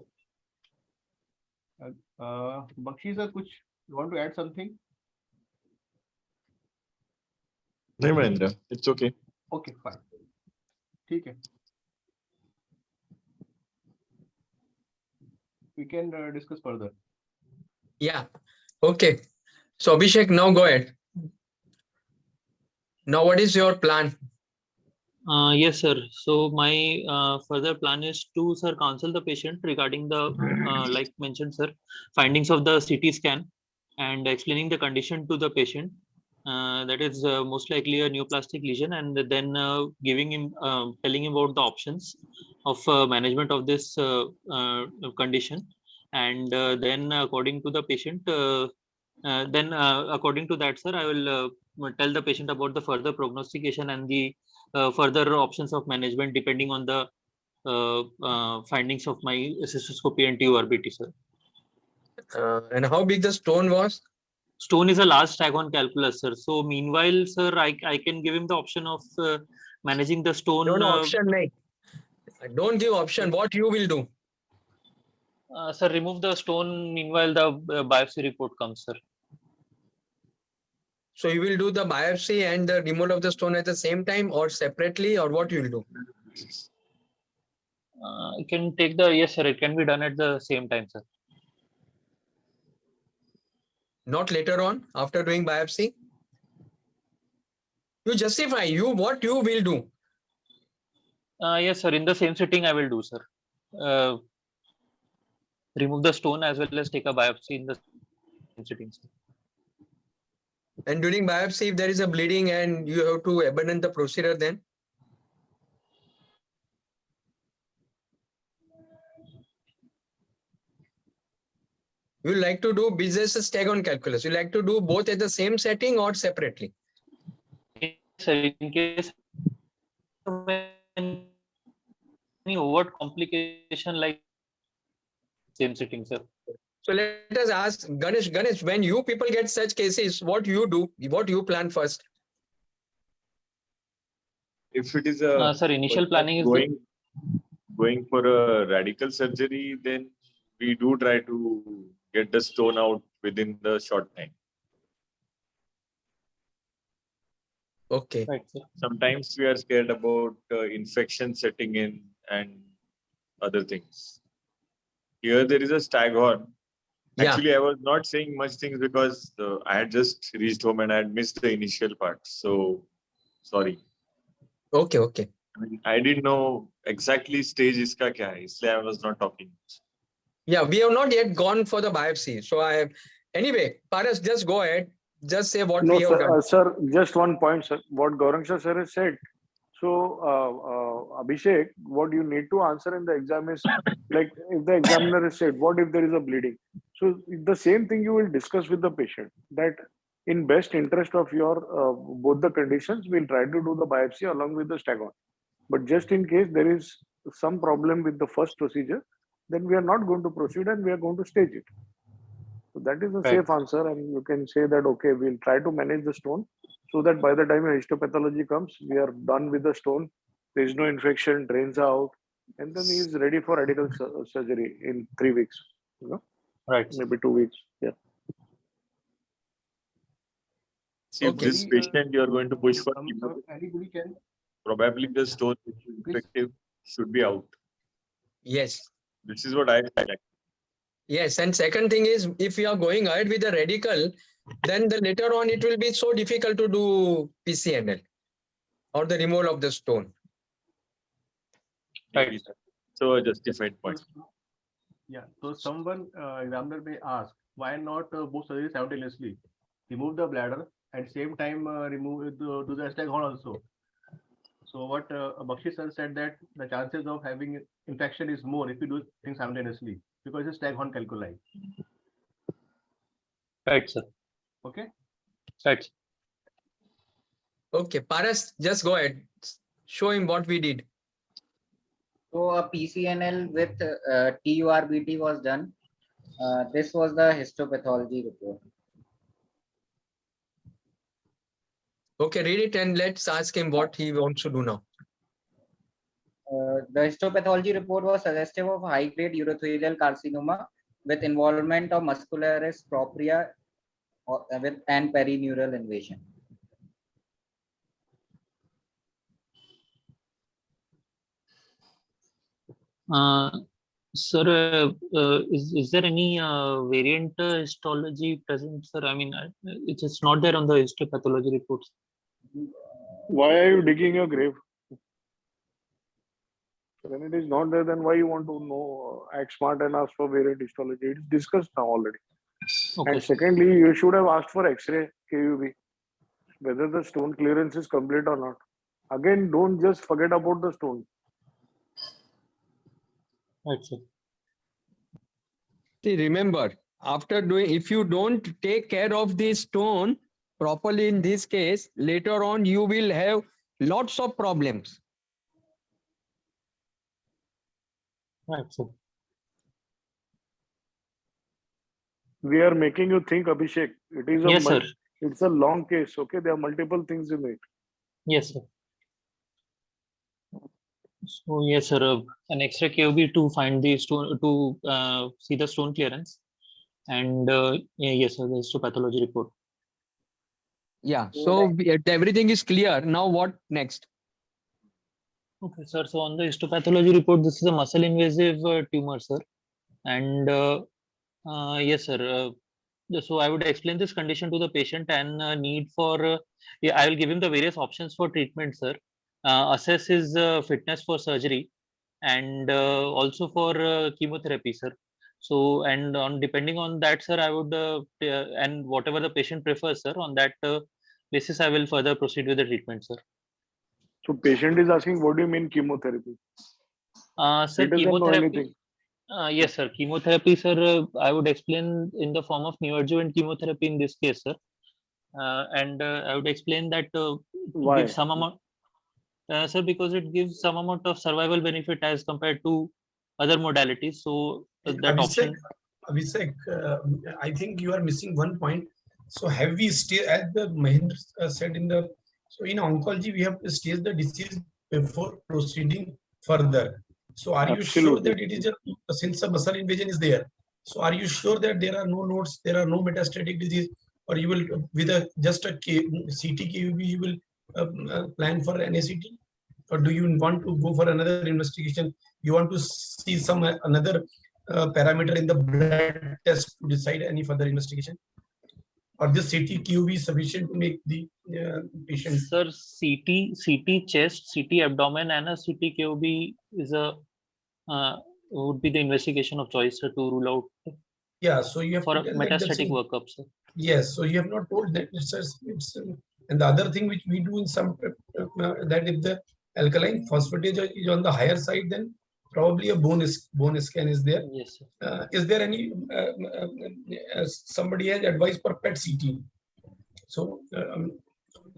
Bakshi sir, you want to add something? No, Mahendra, it's okay. Okay, fine. Okay. We can discuss further. Yeah. Okay. So Abhishek, now go ahead. Now, what is your plan? Yes, sir. So my further plan is to, sir, counsel the patient regarding the, like mentioned, sir, findings of the CT scan and explaining the condition to the patient. That is most likely a neoplastic lesion, and then giving him, telling him about the options of management of this condition, and then according to the patient, according to that, sir, I will tell the patient about the further prognostication and the further options of management depending on the findings of my cystoscopy and TURBT, sir. And how big the stone was? Stone is a large staghorn calculus, sir. So meanwhile, sir, I can give him the option of managing the stone. No option, nahi. Don't give option. What you will do? Sir, remove the stone. Meanwhile, the biopsy report comes, sir. So you will do the biopsy and the removal of the stone at the same time, or separately, or what you will do? You can take the, yes, sir. It can be done at the same time, sir. Not later on after doing biopsy? You justify what you will do. Yes, sir. In the same sitting, I will do, sir. Remove the stone as well as take a biopsy in the same sitting, sir. And during biopsy, if there is a bleeding and you have to abandon the procedure, then? You like to do business staghorn calculus. You like to do both at the same setting or separately? Yes, sir. In case of any overt complication like same sitting, sir. So let us ask Ganesh, when you people get such cases, what you do, what you plan first? If it is a sir, initial planning is going for a radical surgery, then we do try to get the stone out within the short time. Okay. Right, sir. Sometimes we are scared about infection setting in and other things. Here there is a staghorn, Yeah. Actually, I was not saying much things because I had just reached home and I had missed the initial part. So, sorry. Okay, okay. I mean, I didn't know exactly stage iska kya hai, isliye I was not talking. Yeah, we have not yet gone for the biopsy. So anyway, Paras, just go ahead. Just say what No, we have done. sir, just one point, sir. What Gaurang Shah sir has said. So, Abhishek, what you need to answer in the exam is like if the examiner has said, what if there is a bleeding? So, the same thing you will discuss with the patient that in best interest of your both the conditions, we'll try to do the biopsy along with the stag on. But just in case there is some problem with the first procedure, then we are not going to proceed and we are going to stage it. So that is a safe answer, and you can say that okay, we'll try to manage the stone so that by the time a histopathology comes, we are done with the stone. There is no infection, drains out, and then he is ready for radical surgery in 3 weeks. You know, Right. maybe 2 weeks. Yeah. See, if this patient you are going to push for chemotherapy, anybody can. probably the stone which is infective should be out. Yes. This is what I like. Yes, and second thing is, if you are going ahead with the radical, then later on it will be so difficult to do PCNL or the removal of the stone. Right. So a justified point. Yeah. So someone examiner may ask, why not both surgeries simultaneously? Remove the bladder and same time remove do the stag horn also. So what Bakshi sir said that the chances of having infection is more if you do things simultaneously because it's stag horn calculi. Right, sir. Okay. Right. Okay, Paras, just go ahead. Show him what we did. So a PCNL with TURBT was done. This was the histopathology report. Okay, read it and let's ask him what he wants to do now. The histopathology report was suggestive of high-grade urothelial carcinoma with involvement of muscularis propria and perineural invasion. Sir, is there any variant histology present, sir? I mean, it's not there on the histopathology reports. Why are you digging your grave? When it is not there, then why you want to know, act smart and ask for variant histology? It's discussed now already. Okay. And secondly, you should have asked for X-ray KUB, whether the stone clearance is complete or not. Again, don't just forget about the stone. Right, sir. See, remember, after doing, if you don't take care of the stone properly in this case, later on you will have lots of problems. Right, sir. We are making you think, Abhishek. It is Yes, sir. It's a long case. Okay, there are multiple things in it. Yes, sir. So yes, sir. An X-ray KUB to find the stone to see the stone clearance, and yes, sir. The histopathology report. Yeah. So everything is clear. Now what next? Okay, sir. So on the histopathology report, this is a muscle invasive tumor, sir, and yes, sir. So I would explain this condition to the patient and need for. Yeah, I will give him the various options for treatment, sir. Assess his fitness for surgery, and also for chemotherapy, sir. So and on depending on that, sir, I would and whatever the patient prefers, sir, on that basis, I will further proceed with the treatment, sir. So patient is asking, what do you mean chemotherapy? Sir, He doesn't know chemotherapy. anything. Yes, sir. Chemotherapy, sir. I would explain in the form of neoadjuvant chemotherapy in this case, sir. And I would explain that Why? give some amount, sir, because it gives some amount of survival benefit as compared to other modalities. So that option. Abhishek, I think you are missing one point. So have we stayed, as the Mahendra said in the, so in oncology, we have to stage the disease before proceeding further. So are you sure Absolutely. that it is a, since the muscle invasion is there, so are you sure that there are no nodes, there are no metastatic disease, or you will with just a CT KUB you will plan for NACT, or do you want to go for another investigation? You want to see some another parameter in the blood test to decide any further investigation? Or this CT QV is sufficient to make the patient? Sir, CT chest, CT abdomen, and a CT QV is a would be the investigation of choice, sir, to rule out. Yeah, so you have for to a tell like that, metastatic so, workup, sir. yes, so you have not told that it's and the other thing which we do in some that if the alkaline phosphatase is on the higher side, then probably a bone scan is there. Yes, sir. Is there any somebody has advised for PET CT? So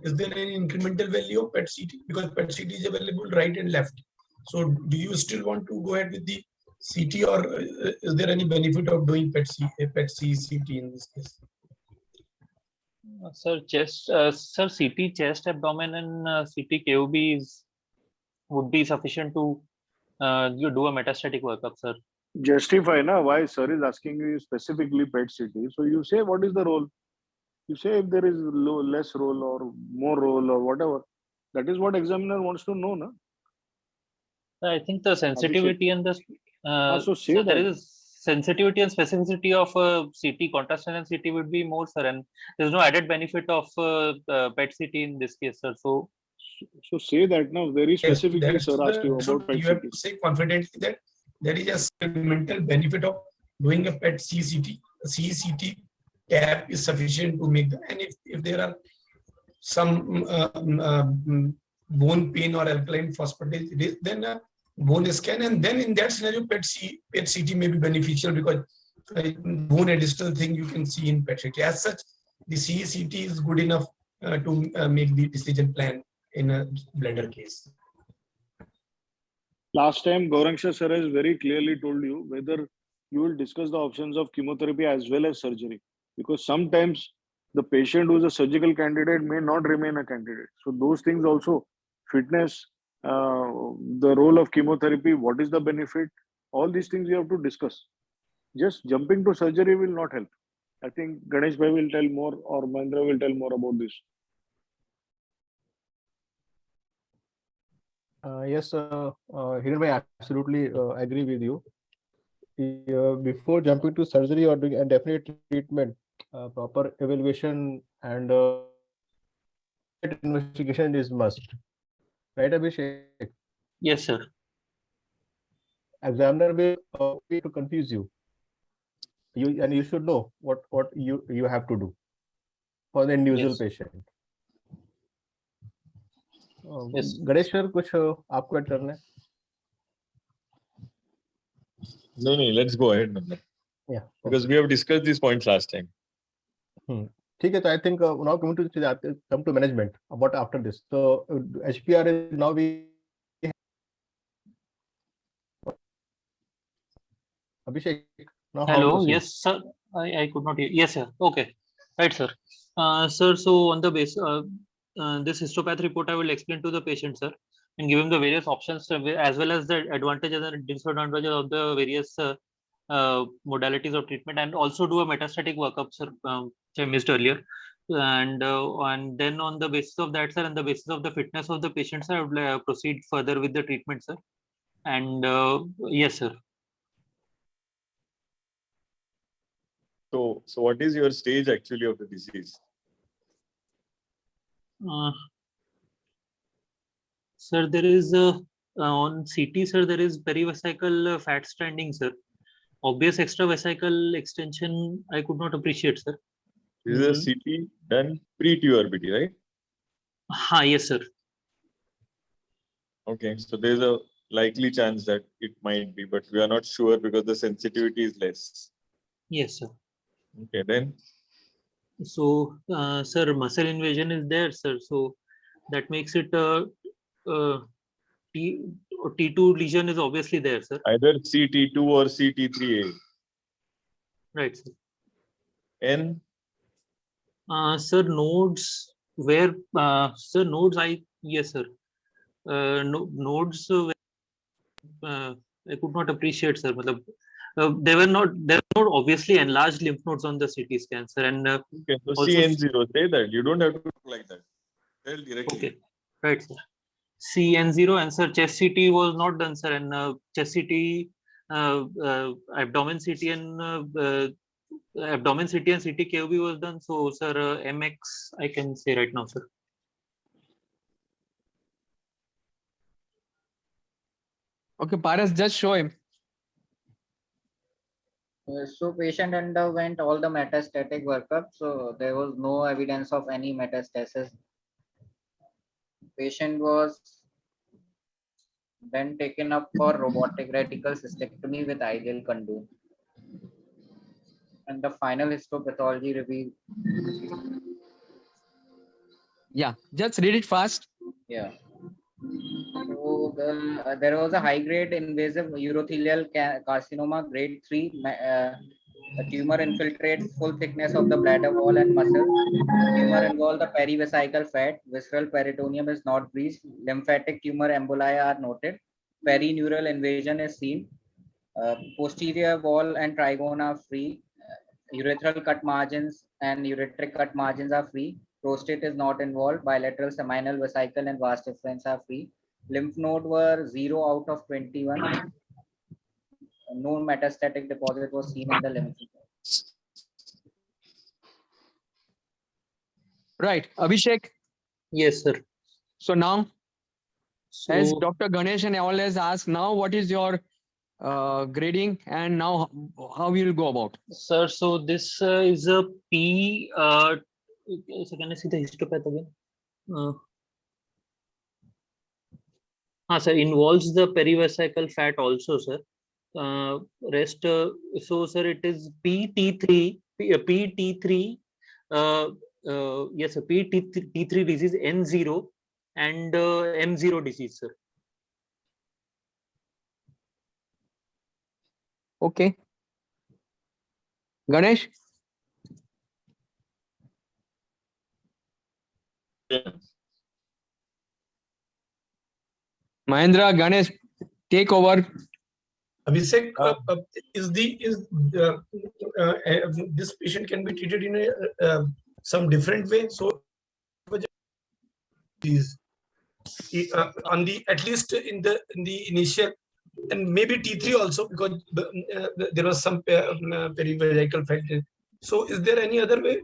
is there any incremental value of PET CT? Because PET CT is available right and left. So do you still want to go ahead with the CT, or is there any benefit of doing PET CT in this case? Sir, CT chest, abdomen, and CT KOB would be sufficient to you do a metastatic workup, sir. Justify na why sir is asking you specifically PET CT. So you say what is the role? You say if there is less role or more role or whatever. That is what examiner wants to know, na? I think the sensitivity and the so say there that. is sensitivity and specificity of CT, contrast and CT would be more, sir, and there's no added benefit of PET CT in this case, sir. So say that now very specifically, Yes, sir asked you about PET you have CT. to say confidently that there is a mental benefit of doing a PET CT. CCT tab is sufficient to make the, and if there are some bone pain or alkaline phosphatase, then a bone scan, and then in that scenario PET CT may be beneficial because bone additional thing you can see in PET CT. As such, the CCT is good enough to make the decision plan in a Bladder case. Last time, Gaurang Shah sir has very clearly told you whether you will discuss the options of chemotherapy as well as surgery, because sometimes the patient who is a surgical candidate may not remain a candidate. So those things also, fitness, the role of chemotherapy, what is the benefit, all these things you have to discuss. Just jumping to surgery will not help. I think Ganesh Bhai will tell more, or Mahendra will tell more about this. Yes, Hiren Bhai, absolutely agree with you. Before jumping to surgery or doing a definite treatment, proper evaluation and investigation is must. Right, Abhishek? yes, sir. Examiner will be to confuse you. You should know what you have to do for the individual patient. Yes. Ganesh sir कुछ आपको add करना है? No, let's go ahead. Yeah. Because we have discussed these points last time. ठीक है, तो I think now come to management. What after this? So HPR is now we. Abhishek. Now hello. Yes, sir. I could not hear. Yes, sir. Okay. Right, sir. Sir, so on the base, this histopath report, I will explain to the patient, sir, and give him the various options as well as the advantages and disadvantages of the various modalities of treatment, and also do a metastatic workup, sir, which I missed earlier. And then on the basis of that, sir, and the basis of the fitness of the patient, sir, I would proceed further with the treatment, sir. And yes, sir. So what is your stage actually of the disease? Sir, there is on CT, sir, there is perivesical fat stranding, sir. Obvious extravesical extension, I could not appreciate, sir. This is a CT done pre-TURBT, right? Yes, sir. Okay, so there's a likely chance that it might be, but we are not sure because the sensitivity is less. Yes, sir. Okay, then. So, sir, muscle invasion is there, sir. So that makes it T2 lesion is obviously there, sir. Either CT2 or CT3A. Right, sir. N? Sir, nodes where, sir, nodes, yes, sir. Nodes, I could not appreciate, sir. They were not obviously enlarged lymph nodes on the CT scan, sir. And okay, so CN0, say that. You don't have to look like that. Tell directly. Okay, right, sir. CN0, and sir, chest CT was not done, sir, and chest CT abdomen CT and abdomen CT and CT KOB was done. So, sir, MX I can say right now, sir. Okay, Paras, just show him. So patient underwent all the metastatic workup, so there was no evidence of any metastasis. Patient was then taken up for robotic radical cystectomy with ideal condom. And the final histopathology revealed. Yeah, just read it fast. Yeah. So there was a high-grade invasive urothelial carcinoma, grade 3. The tumor infiltrates full thickness of the bladder wall and muscle. Tumor involved the perivesical fat. Visceral peritoneum is not breached. Lymphatic tumor emboli are noted. Perineural invasion is seen. Posterior wall and trigone are free. Urethral cut margins and ureteric cut margins are free. Prostate is not involved. Bilateral seminal vesicle and vas deferens are free. Lymph node were 0 out of 21. No metastatic deposit was seen in the lymph node. Right, Abhishek. Yes, sir. So now, as So, Dr. Ganesh and all has asked, now what is your grading, and now how we will go about? sir, so this is a P. So can I see the histopath again? Sir, involves the perivesical fat also, sir. Rest, so sir, it is PT3, PT3, yes, sir, PT3 disease, N0 and M0 disease, sir. Okay. Ganesh? Mahendra, Ganesh, take over. Abhishek, is this patient can be treated in a some different way? So, is on the at least in the initial, and maybe T3 also, because there was some perivesical fat. So, is there any other way,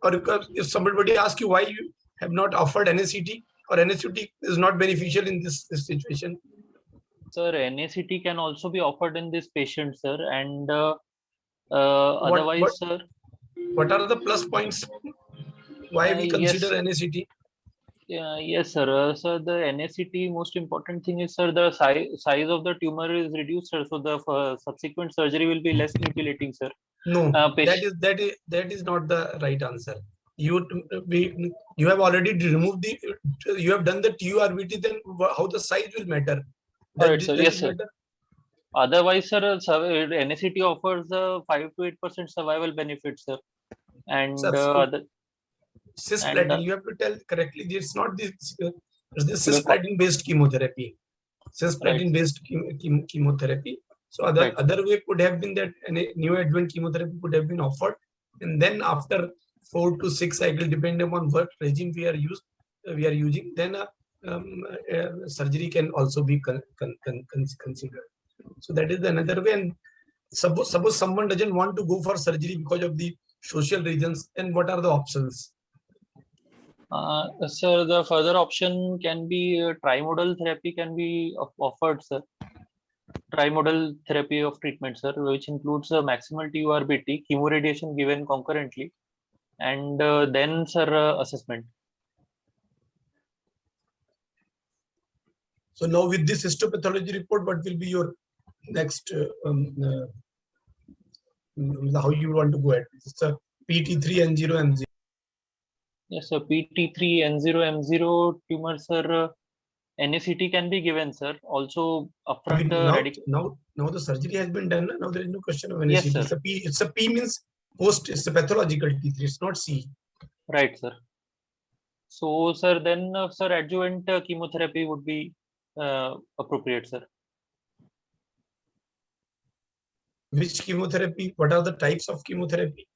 or if somebody asks you why you have not offered NACT, or NACT is not beneficial in this situation? Sir, NACT can also be offered in this patient, sir, and otherwise, sir. What are the plus points? Why we consider NACT? Yes, sir. Sir, the NACT most important thing is, sir, the size of the tumor is reduced, sir. So the subsequent surgery will be less mutilating, sir. No, that is not the right answer. You have already removed you have done the TURBT. Then how the size will matter? Right, sir. Yes, sir. Otherwise, sir, NACT offers a 5 to 8% survival benefit, sir. And cisplatin, you have to tell correctly. It's not this cisplatin based chemotherapy. Cisplatin based chemotherapy. So other way could have been that neoadjuvant chemotherapy could have been offered, and then after 4 to 6 cycles, depending on what regime we are using, then surgery can also be considered. So that is another way. And suppose someone doesn't want to go for surgery because of the social reasons, and what are the options? Sir, the further option can be trimodal therapy can be offered, sir. Trimodal therapy of treatment, sir, which includes maximal TURBT, chemoradiation given concurrently, and then, sir, assessment. So now with this histopathology report, what will be your next, how you want to go ahead? It's a PT3, N0, M0. Yes, sir, PT3, N0, M0 tumors, sir, NACT can be given, sir. Also, upfront now the surgery has been done. Now there is no question of NACT. Yes, sir. It's a P means post. It's a pathological T3. It's not C. Right, sir. So, sir, then, sir, adjuvant chemotherapy would be appropriate, sir. Which chemotherapy? What are the types of chemotherapy?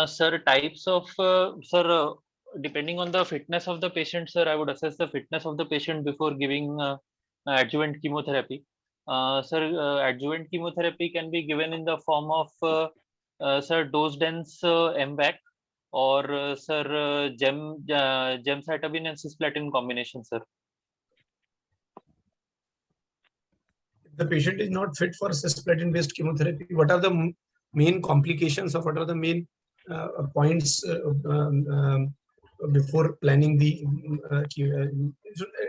Sir, types of sir. Depending on the fitness of the patient, sir, I would assess the fitness of the patient before giving adjuvant chemotherapy. Sir, adjuvant chemotherapy can be given in the form of sir dose dense MVAC or sir gemcitabine and cisplatin combination, sir. If the patient is not fit for cisplatin based chemotherapy, what are the main complications or what are the main points before planning the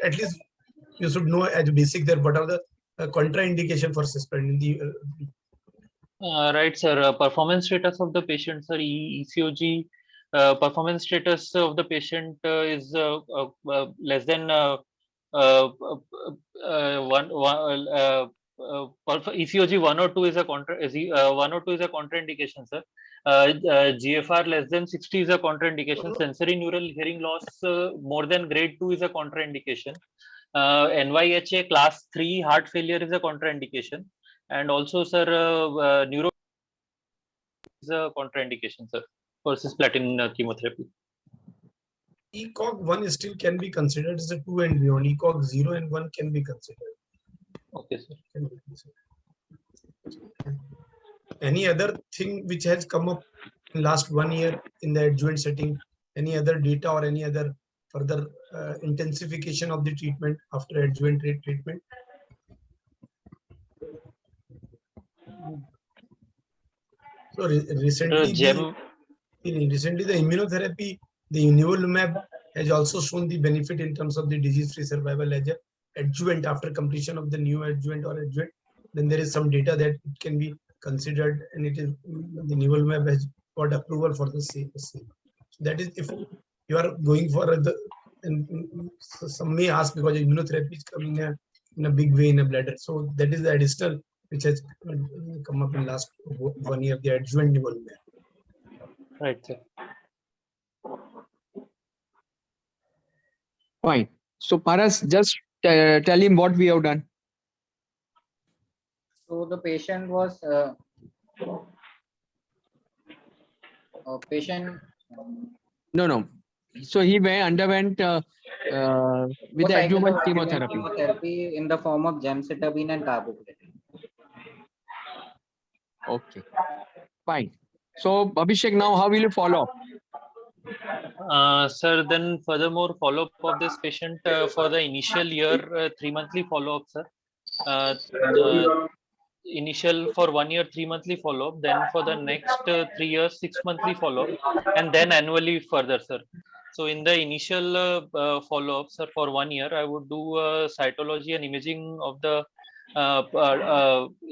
at least you should know as basic that what are the contraindication for cisplatin. Right, sir. Performance status of the patient, sir. ECOG performance status of the patient is less than ECOG 1 or 2 is a one or two is a contraindication, sir. GFR less than 60 is a contraindication. Sensory neural hearing loss more than grade 2 is a contraindication. NYHA class 3 heart failure is a contraindication. And also, sir, neuro is a contraindication, sir, for cisplatin chemotherapy. ECOG 1 still can be considered as a 2 and beyond. ECOG 0 and 1 can be considered. Okay, sir. Any other thing which has come up in last 1 year in the adjuvant setting? Any other data or any other further intensification of the treatment after adjuvant treatment? So recently, the immunotherapy, the nivolumab has also shown the benefit in terms of the disease-free survival as a adjuvant after completion of the new adjuvant or adjuvant. Then there is some data that it can be considered, and it is the nivolumab has got approval for the same. So that is if you are going for the, and so some may ask because immunotherapy is coming in a big way in a bladder. So that is the additional which has come up in last 1 year, the adjuvant nivolumab. Right, sir. Fine. So Paras, just tell him what we have done. So the patient was patient. No. So he underwent with the adjuvant chemotherapy in the form of gemcitabine and carboplatin. Okay, fine. So Abhishek, now how will you follow up? Sir, then furthermore follow-up of this patient for the initial year 3-monthly follow-up, sir. Initial for 1 year 3-monthly follow-up, then for the next 3 years 6-monthly follow-up, and then annually further, sir. So in the initial follow-up, sir, for 1 year, I would do cytology and imaging of the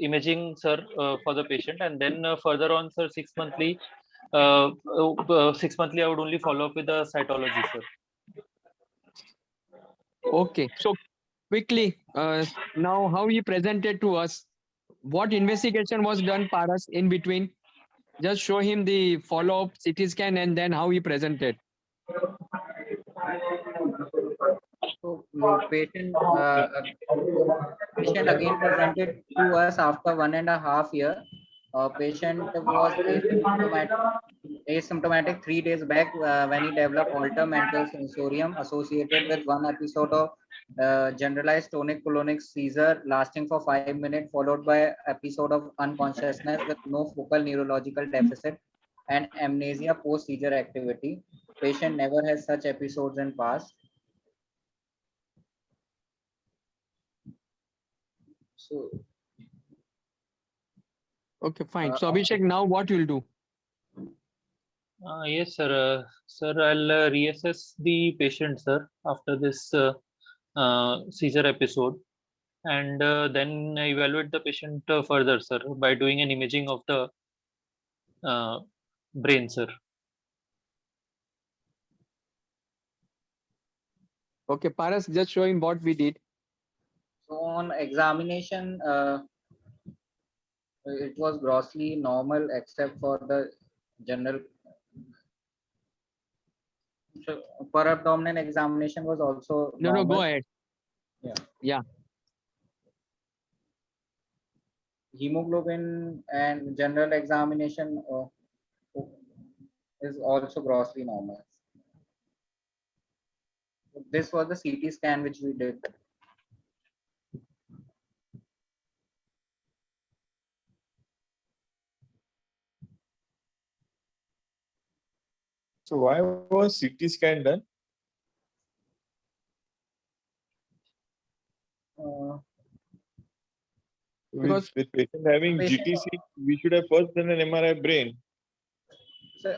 imaging, sir, for the patient, and then further on, sir, 6-monthly. 6-monthly, I would only follow up with the cytology, sir. Okay, so quickly, now how he presented to us, what investigation was done, Paras, in between? Just show him the follow-up CT scan and then how he presented. So patient again presented to us after 1.5 years. Patient was asymptomatic 3 days back when he developed altered mental sensorium associated with 1 episode of generalized tonic-clonic seizure lasting for 5 minutes, followed by episode of unconsciousness with no focal neurological deficit and amnesia post-seizure activity. Patient never has such episodes in past. So, okay, fine. So Abhishek, now what you'll do? Yes, sir. Sir, I'll reassess the patient, sir, after this seizure episode, and then evaluate the patient further, sir, by doing an imaging of the brain, sir. Okay, Paras, just show him what we did. So on examination, it was grossly normal except for the general. So per abdomen examination was also normal. No, go ahead. Yeah. Hemoglobin and general examination is also grossly normal. This was the CT scan which we did. So why was CT scan done? Because With patient having patient- GTC, we should have first done an MRI brain. So,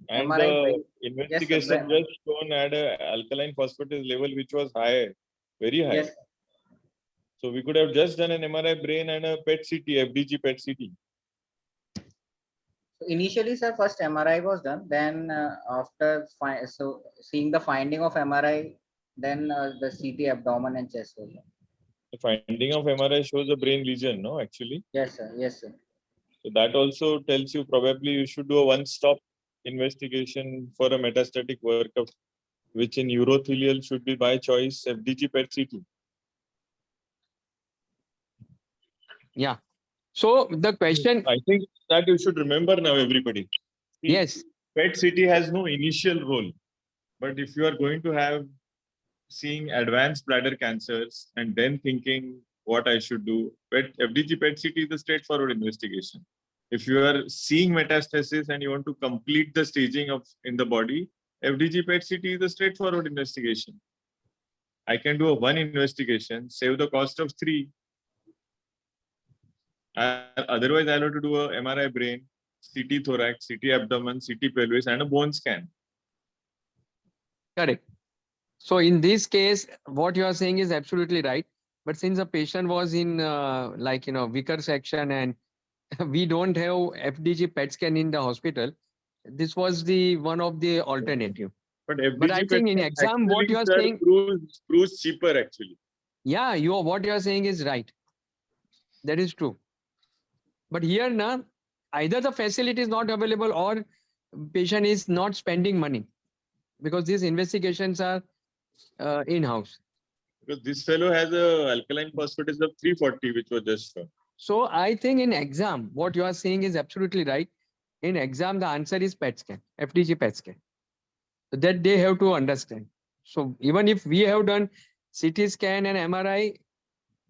And MRI the brain. investigation just shown had a alkaline phosphatase level which was high, very high. Yes. So we could have just done an MRI brain and a PET CT, FDG PET CT. So initially, sir, first MRI was done. Then after seeing the finding of MRI, then the CT abdomen and chest was done. The finding of MRI shows a brain lesion, no, actually. Yes, sir. Yes, sir. So that also tells you probably you should do a one-stop investigation for a metastatic workup, which in urothelial should be by choice FDG PET CT. yeah. So the question. I think that you should remember now, everybody. See, Yes. PET CT has no initial role, but if you are going to have seeing advanced bladder cancers and then thinking what I should do, FDG PET CT is the straightforward investigation. If you are seeing metastasis and you want to complete the staging of in the body, FDG PET CT is a straightforward investigation. I can do a one investigation, save the cost of 3. Otherwise, I'll have to do a MRI brain, CT thorax, CT abdomen, CT pelvis, and a bone scan. Correct. So in this case, what you are saying is absolutely right. But since the patient was in weaker section and we don't have FDG PET scan in the hospital, this was the one of the alternative. But FDG But I think in exam, what you are saying proves cheaper actually. Yeah, what you are saying is right. That is true. But here now, either the facility is not available or patient is not spending money because these investigations are in-house. Because this fellow has a alkaline phosphatase of 340, which was just shown. So I think in exam, what you are saying is absolutely right. In exam, the answer is PET scan, FDG PET scan. So that they have to understand. So even if we have done CT scan and MRI,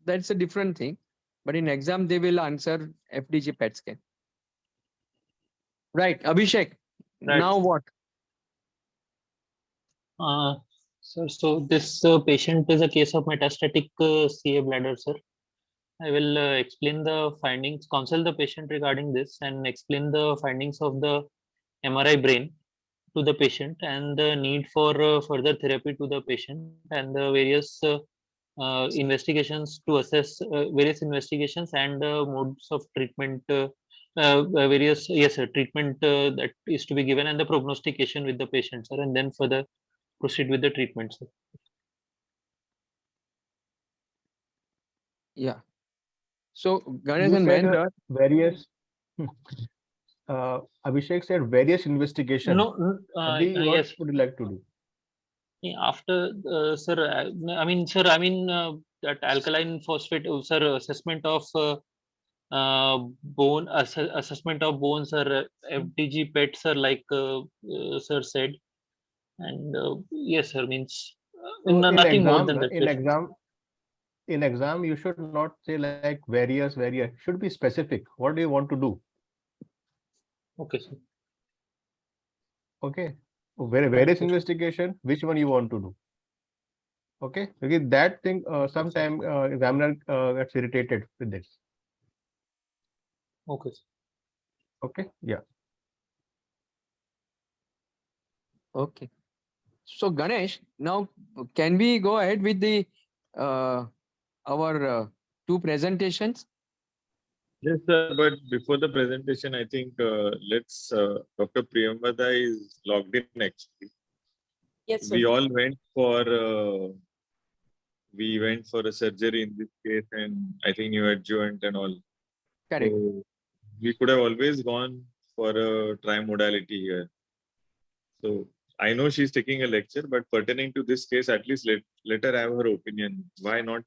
that's a different thing. But in exam, they will answer FDG PET scan. Right, Abhishek. Right. Now what? So this patient is a case of metastatic CA bladder, sir. I will explain the findings, counsel the patient regarding this and explain the findings of the MRI brain to the patient and the need for further therapy to the patient and the various investigations to assess various investigations and modes of treatment, various treatment that is to be given and the prognostication with the patient, sir, and then further proceed with the treatment, sir. Yeah. So Ganesh You and said Mahendra. various. Abhishek said various investigation. No, What yes. would you like to do? After, sir, that alkaline phosphate, sir, assessment of bone, assessment of bones, sir, FDG PET, sir, like sir said, and yes, sir, means nothing more than that. In exam, you should not say like various. Should be specific. What do you want to do? Okay, sir. Okay. Various investigation. Which one you want to do? Okay. Okay. That thing. Sometime examiner gets irritated with this. Okay, sir. Okay. Yeah. Okay. So Ganesh, now can we go ahead with the our 2 presentations? Yes, sir. But before the presentation, I think let's Dr. Priyamvada is logged in actually. Yes, sir. We all went for a surgery in this case, and I think you adjourned and all. Correct. So we could have always gone for a tri-modality here. So I know she's taking a lecture, but pertaining to this case, at least let her have her opinion. Why not?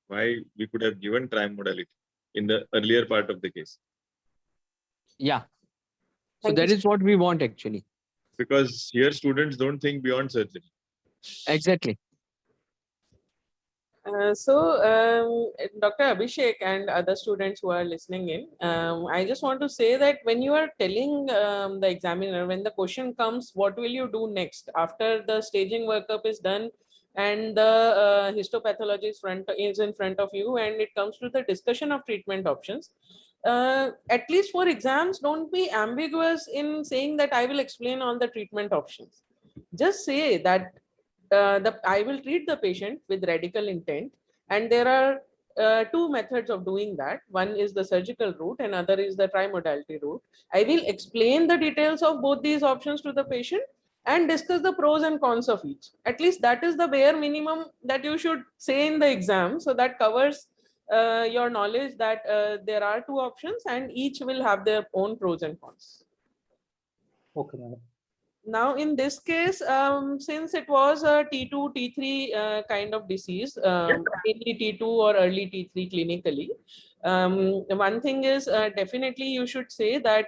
Why we could have given tri-modality in the earlier part of the case? Yeah. So Thank that you, is what we want actually. Because here students don't think beyond surgery. Exactly. Dr. Abhishek and other students who are listening in, I just want to say that when you are telling the examiner, when the question comes, what will you do next after the staging workup is done and the histopathology is in front of you, and it comes to the discussion of treatment options. At least for exams, don't be ambiguous in saying that I will explain all the treatment options. Just say that I will treat the patient with radical intent, and there are two methods of doing that. One is the surgical route, and other is the trimodality route. I will explain the details of both these options to the patient and discuss the pros and cons of each. At least that is the bare minimum that you should say in the exam, so that covers your knowledge that there are two options and each will have their own pros and cons. Okay, madam. Now, in this case, since it was a T2, T3 kind of disease, mainly T2 or early T3 clinically, one thing is definitely you should say that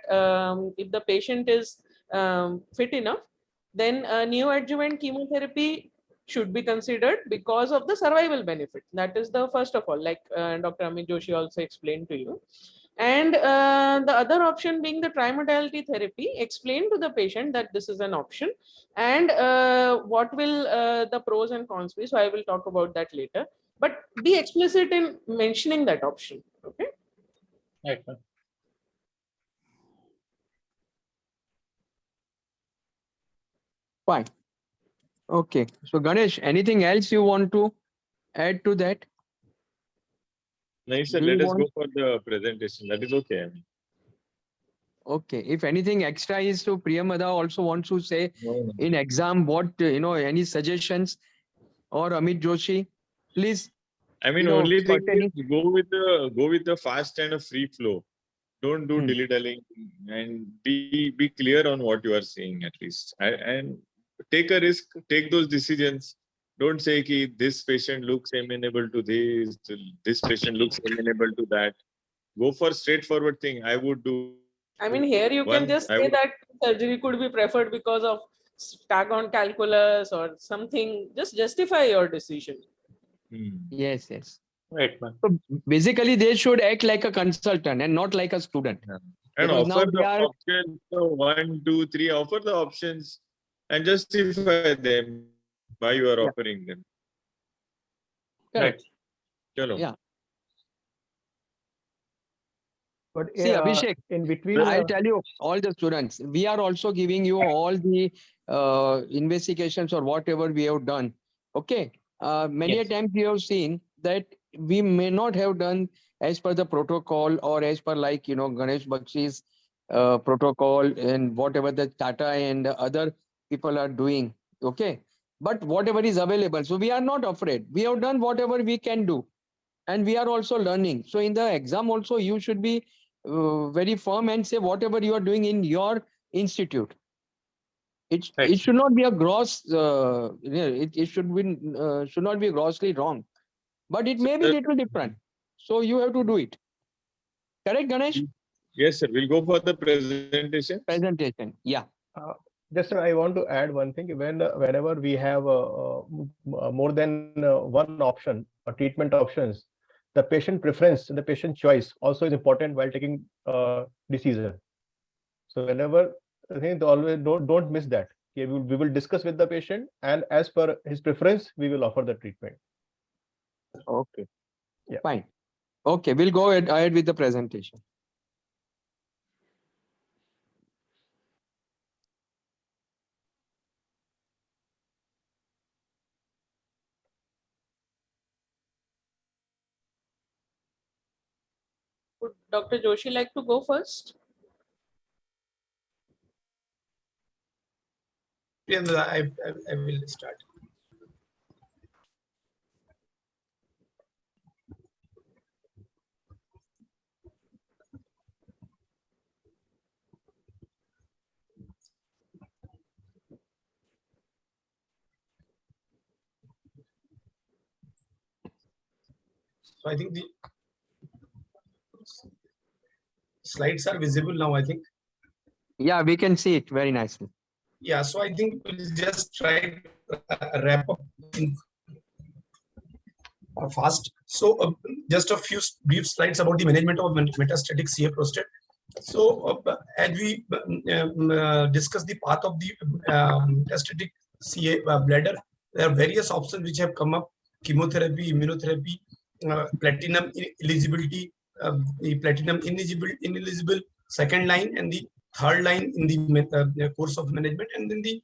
if the patient is fit enough, then neoadjuvant chemotherapy should be considered because of the survival benefit. That is the first of all, like Dr. Amit Joshi also explained to you. And the other option being the trimodality therapy, explain to the patient that this is an option and what will the pros and cons be. So I will talk about that later, but be explicit in mentioning that option. Okay. Right. Fine. Okay. So Ganesh, anything else you want to add to that? Nice, sir. Do you Let us want- go for the presentation. That is okay. I mean, Okay. If anything extra is, so Priyamvada also wants to say no. in exam what, any suggestions, or Amit Joshi, please. I mean, only thing is go with the fast and a free flow. Don't do dilly-dallying and be clear on what you are saying at least. And take a risk, take those decisions. Don't say ki this patient looks amenable to this patient looks amenable to that. Go for straightforward thing. I would do. I mean, here you can just say that surgery could be preferred because of tag-on calculus or something. Just justify your decision. Yes, yes. Right, man. So basically, they should act like a consultant and not like a student. And Because now offer they the are- options, 1, 2, 3, offer the options and justify them why you are offering them. Correct. Chalo. Yeah. But See, Abhishek, in between, I'll tell you, all the students, we are also giving you all the investigations or whatever we have done. Okay. Many a times we have seen that we may not have done as per the protocol or as per Ganesh Bakshi's protocol and whatever the Tata and other people are doing. Okay. But whatever is available. So we are not afraid. We have done whatever we can do. And we are also learning. So in the exam also, you should be very firm and say whatever you are doing in your institute. It should not be a gross. It should not be grossly wrong, but it may be little different. So you have to do it. Correct, Ganesh? Yes, sir. We'll go for the presentation. Presentation. Yeah. Just I want to add one thing. Whenever we have more than one option or treatment options, the patient preference and the patient choice also is important while taking decision. So whenever I think always don't miss that. We will discuss with the patient, and as per his preference, we will offer the treatment. Okay. Yeah. Fine. Okay, we'll go ahead with the presentation. Would Dr. Joshi like to go first? I will start. So I think the slides are visible now, I think. Yeah, we can see it very nicely. Yeah, so I think we'll just try to wrap up. fast. So just a few brief slides about the management of metastatic CA prostate. So as we discuss the path of the metastatic CA bladder, there are various options which have come up: chemotherapy, immunotherapy, platinum eligibility, the platinum ineligible second line, and the third line in the course of management, and then the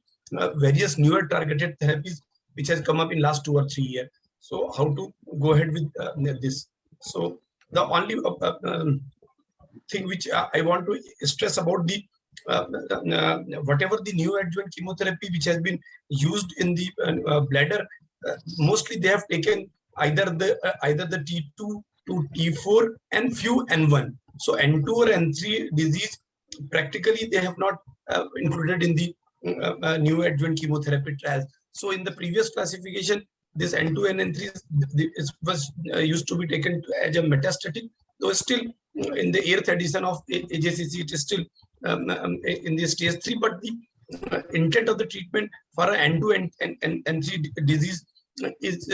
various newer targeted therapies which has come up in last 2 or 3 years. So how to go ahead with this? So the only thing which I want to stress about the whatever the neoadjuvant chemotherapy which has been used in the bladder, mostly they have taken either the T2 to T4 and few N1. So N2 or N3 disease, practically they have not included in the neoadjuvant chemotherapy trials. So in the previous classification, this N2 and N3 was used to be taken as a metastatic, though still in the 8th edition of AJCC, it is still in the stage 3, but the intent of the treatment for N2 and N3 disease is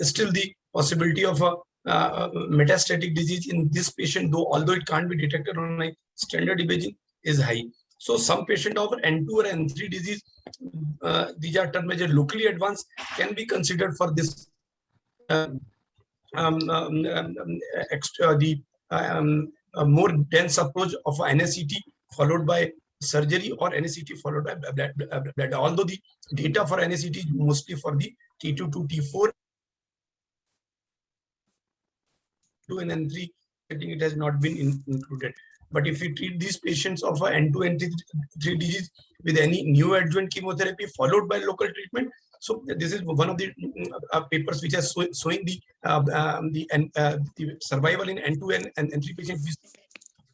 still the possibility of a metastatic disease in this patient, though although it can't be detected on a standard imaging, is high. So some patient of N2 or N3 disease, these are termed as locally advanced, can be considered for this more dense approach of NSCT followed by surgery, or NSCT followed by bladder. Although the data for NSCT is mostly for the T2 to T4 and N3, I think it has not been included. But if we treat these patients of N2 and N3 disease with any neoadjuvant chemotherapy followed by local treatment, so this is one of the papers which is showing the survival in N2 and N3 patients.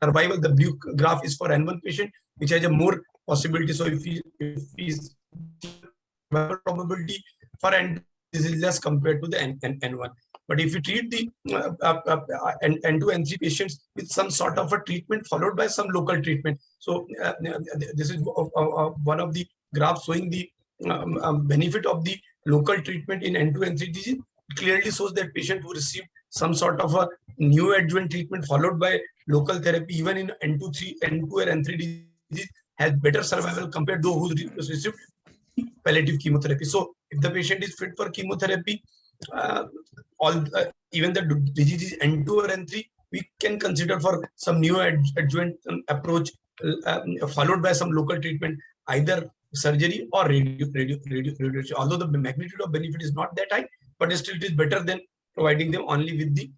Survival, the blue graph is for N1 patient, which has a more possibility. So if is probability for N2 is less compared to the N1. But if you treat the N2 and N3 patients with some sort of a treatment followed by some local treatment, so this is one of the graphs showing the benefit of the local treatment in N2 and N3 disease. It clearly shows that patient who received some sort of a neoadjuvant treatment followed by local therapy, even in N2 or N3 disease, has better survival compared to those who received palliative chemotherapy. So if the patient is fit for chemotherapy, even the disease is N2 or N3, we can consider for some neoadjuvant approach followed by some local treatment, either surgery or radiation. Although the magnitude of benefit is not that high, but still it is better than providing them only with the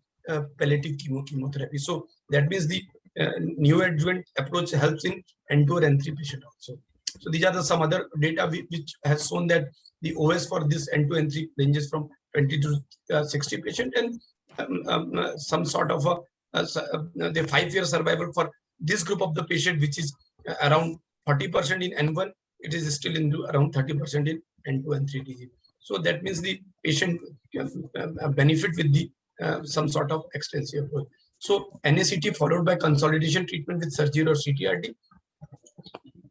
palliative chemotherapy. So that means the neoadjuvant approach helps in N2 or N3 patient also. So these are some other data which has shown that the OS for this N2 N3 ranges from 20 to 60 patient, and some sort of the 5-year survival for this group of the patient, which is around 40% in N1, it is still in around 30% in N2 and N3 disease. So that means the patient benefit with the some sort of extensive approach. So NACT followed by consolidation treatment with surgery or CTRT,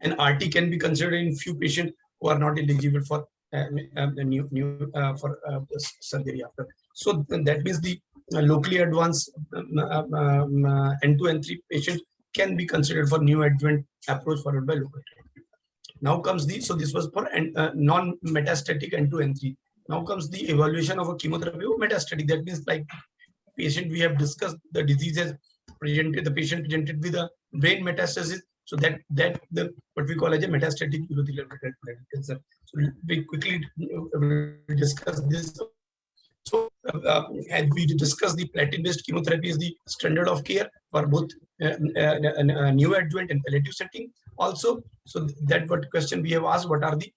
and RT can be considered in few patients who are not eligible for surgery after. So that means the locally advanced N2 and N3 patients can be considered for neoadjuvant approach followed by local treatment. Now comes the, so this was for non-metastatic N2 N3. Now comes the evaluation of a chemotherapy of metastatic. That means like patient we have discussed, the disease has presented, the patient presented with a brain metastasis. So that the what we call as a metastatic urothelial bladder cancer. So we quickly discuss this. So as we discussed, the platinum-based chemotherapy is the standard of care for both neoadjuvant and palliative setting. Also, so that what question we have asked: what are the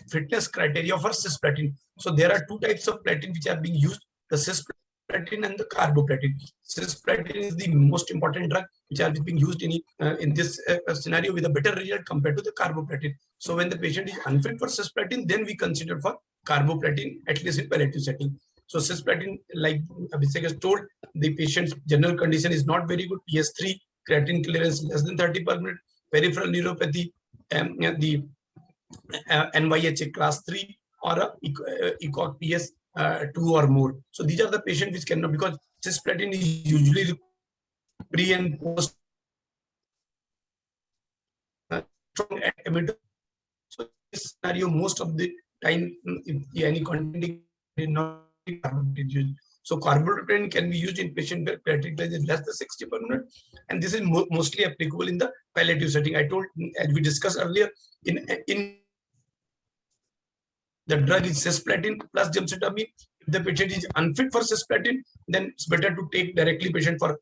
fitness criteria for cisplatin? So there are two types of platin which are being used: the cisplatin and the carboplatin. Cisplatin is the most important drug which are being used in this scenario with a better result compared to the carboplatin. So when the patient is unfit for cisplatin, then we consider for carboplatin, at least in palliative setting. So cisplatin, like Abhishek has told, the patient's general condition is not very good. PS3, creatinine clearance less than 30 per minute, peripheral neuropathy, the NYHA class 3, or a ECOG PS2 or more. So these are the patients which cannot, because cisplatin is usually pre and post strong emitter. So this scenario, most of the time, if any content is not used. So carboplatin can be used in patient where platelet is less than 60 per minute, and this is mostly applicable in the palliative setting. I told, as we discussed earlier, in the drug is cisplatin plus gemcitabine. If the patient is unfit for cisplatin, then it's better to take directly patient for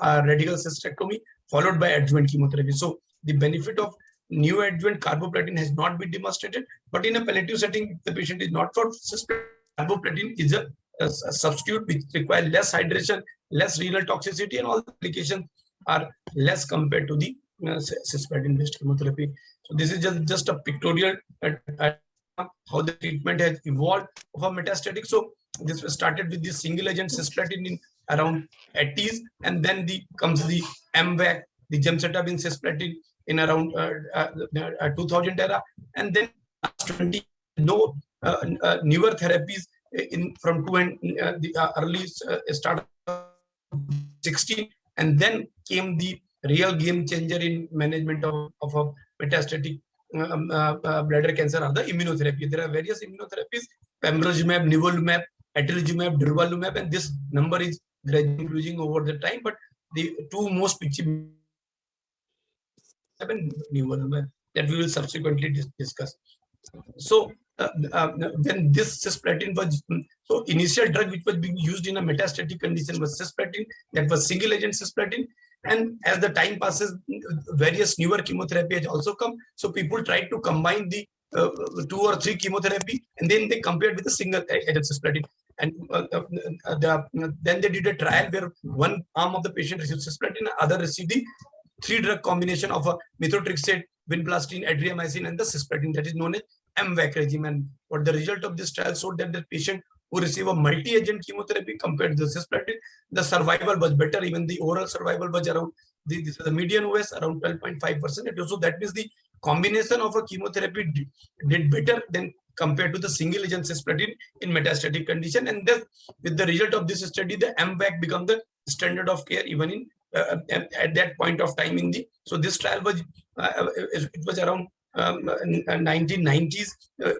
radical cystectomy followed by adjuvant chemotherapy. So the benefit of neoadjuvant carboplatin has not been demonstrated, but in a palliative setting, the patient is not for cisplatin. Carboplatin is a substitute which requires less hydration, less renal toxicity, and all the applications are less compared to the cisplatin-based chemotherapy. So this is just a pictorial how the treatment has evolved for metastatic. So this was started with the single agent cisplatin in around 80s, and then comes the MVAC, the gemcitabine cisplatin in around 2000 era, and then 20 newer therapies from the early start of 16, and then came the real game changer in management of a metastatic bladder cancer are the immunotherapy. There are various immunotherapies: pembrolizumab, nivolumab, atezolizumab, durvalumab, and this number is gradually increasing over the time. But the two most nivolumab that we will subsequently discuss. So when this cisplatin was, so initial drug which was being used in a metastatic condition was cisplatin, that was single agent cisplatin. And as the time passes, various newer chemotherapy has also come. So people tried to combine the 2 or 3 chemotherapy, and then they compared with the single agent cisplatin. And then they did a trial where one arm of the patient received cisplatin, other received the 3-drug combination of a methotrexate, vinblastine, adriamycin, and the cisplatin, that is known as MVAC regimen. But the result of this trial showed that the patient who receive a multi-agent chemotherapy compared to the cisplatin, the survival was better. Even the overall survival was around, this is the median OS, around 12.5%. So that means the combination of a chemotherapy did better than compared to the single agent cisplatin in metastatic condition. And then with the result of this study, the MVAC become the standard of care even in at that point of time in the. So this trial was it was around 1990s,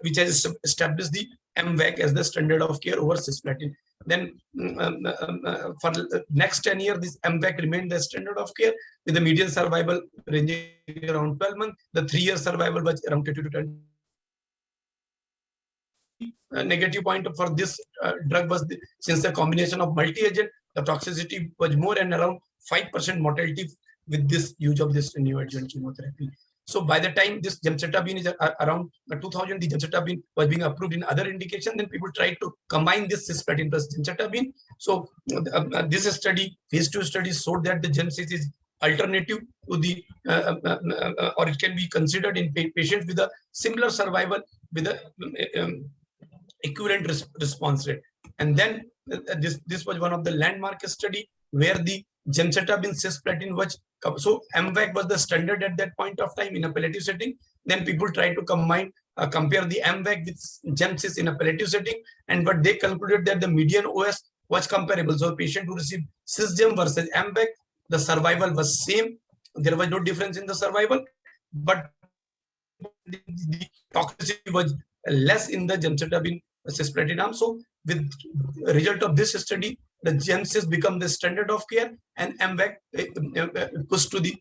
which has established the MVAC as the standard of care over cisplatin. Then for the next 10 years, this MVAC remained the standard of care with the median survival ranging around 12 months. The 3-year survival was around 20 to 10. Negative point for this drug was since the combination of multi-agent, the toxicity was more, and around 5% mortality with this use of this neoadjuvant chemotherapy. So by the time this gemcitabine is around 2000, the gemcitabine was being approved in other indication. Then people tried to combine this cisplatin plus gemcitabine. So this study, phase 2 study, showed that the gemcis is alternative to the, or it can be considered in patients with a similar survival with a equivalent response rate. And then this was one of the landmark study where the gemcitabine cisplatin was, so MVAC was the standard at that point of time in a palliative setting. Then people tried to combine, compare the MVAC with gemcis in a palliative setting, but they concluded that the median OS was comparable. So a patient who received cisgem versus MVAC, the survival was same. There was no difference in the survival, but the toxicity was less in the gemcitabine cisplatin arm. So with result of this study, the gemcis become the standard of care, and MVAC pushed to the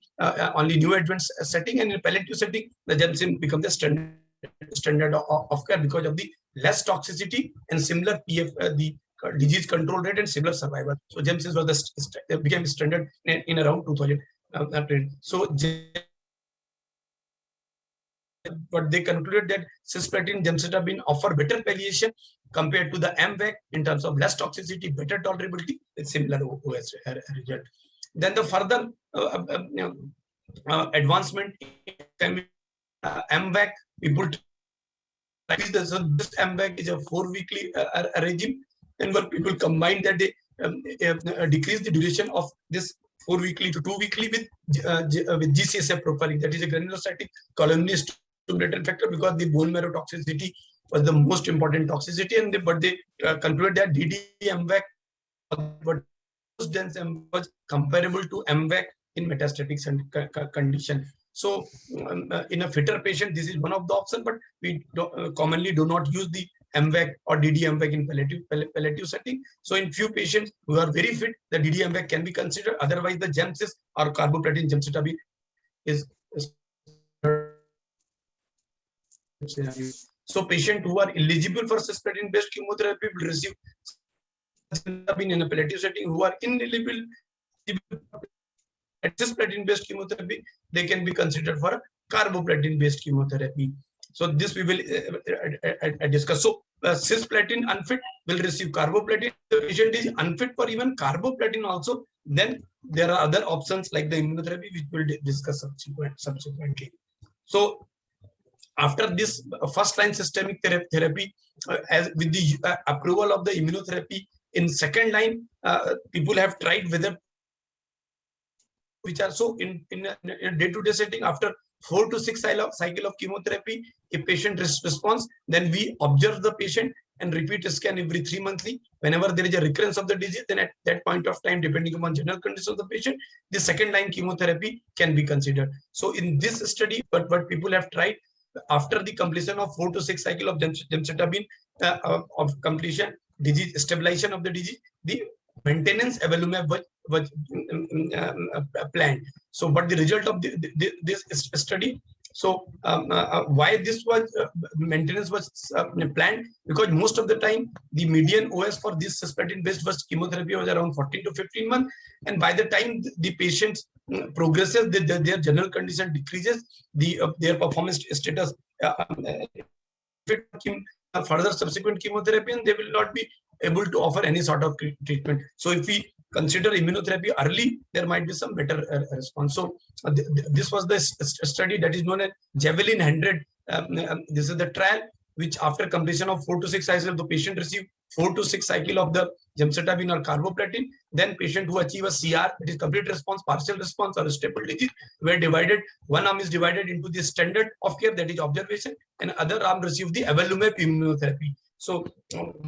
only neoadjuvant setting, and in palliative setting, the gemcis become the standard of care because of the less toxicity and similar PF, the disease control rate and similar survival. So gemcis was became standard in around 2000. So but they concluded that cisplatin gemcitabine offer better palliation compared to the MVAC in terms of less toxicity, better tolerability, with similar OS result. Then the further advancement can be MVAC. People, so this MVAC is a 4-weekly regime, and where people combine that, they decrease the duration of this 4-weekly to 2-weekly with GCSF profiling, that is a granulocytic colony stimulator factor, because the bone marrow toxicity was the most important toxicity, and but they concluded that DD-MVAC was comparable to MVAC in metastatic condition. So in a fitter patient, this is one of the options, but we commonly do not use the MVAC or DD-MVAC in palliative setting. So in few patients who are very fit, the DD-MVAC can be considered. Otherwise, the gemcitabine or carboplatin gemcitabine is. So patients who are eligible for cisplatin-based chemotherapy will receive in a palliative setting. Who are ineligible at cisplatin-based chemotherapy, they can be considered for a carboplatin-based chemotherapy. So this we will discuss. So cisplatin unfit will receive carboplatin. The patient is unfit for even carboplatin also. Then there are other options like the immunotherapy, which we'll discuss subsequently. So after this first-line systemic therapy, as with the approval of the immunotherapy in second line, people have tried whether which are so in a day-to-day setting. After 4 to 6 cycle of chemotherapy, if patient responds, then we observe the patient and repeat a scan every 3 monthly. Whenever there is a recurrence of the disease, then at that point of time, depending upon general condition of the patient, the second line chemotherapy can be considered. So in this study, what people have tried, after the completion of 4 to 6 cycle of gemcitabine of completion, disease stabilization of the disease, the maintenance avelumab was planned. So, but the result of this study, so why this was maintenance was planned, because most of the time the median OS for this cisplatin-based chemotherapy was around 14 to 15 months, and by the time the patients progresses, their general condition decreases, their performance status further subsequent chemotherapy, and they will not be able to offer any sort of treatment. So if we consider immunotherapy early, there might be some better response. So this was the study that is known as Javelin 100. This is the trial which after completion of 4 to 6 cycles, the patient received 4 to 6 cycle of the gemcitabine or carboplatin. Then patient who achieve a CR, that is complete response, partial response, or stable disease, were divided. One arm is divided into the standard of care, that is observation, and other arm received the avelumab immunotherapy. So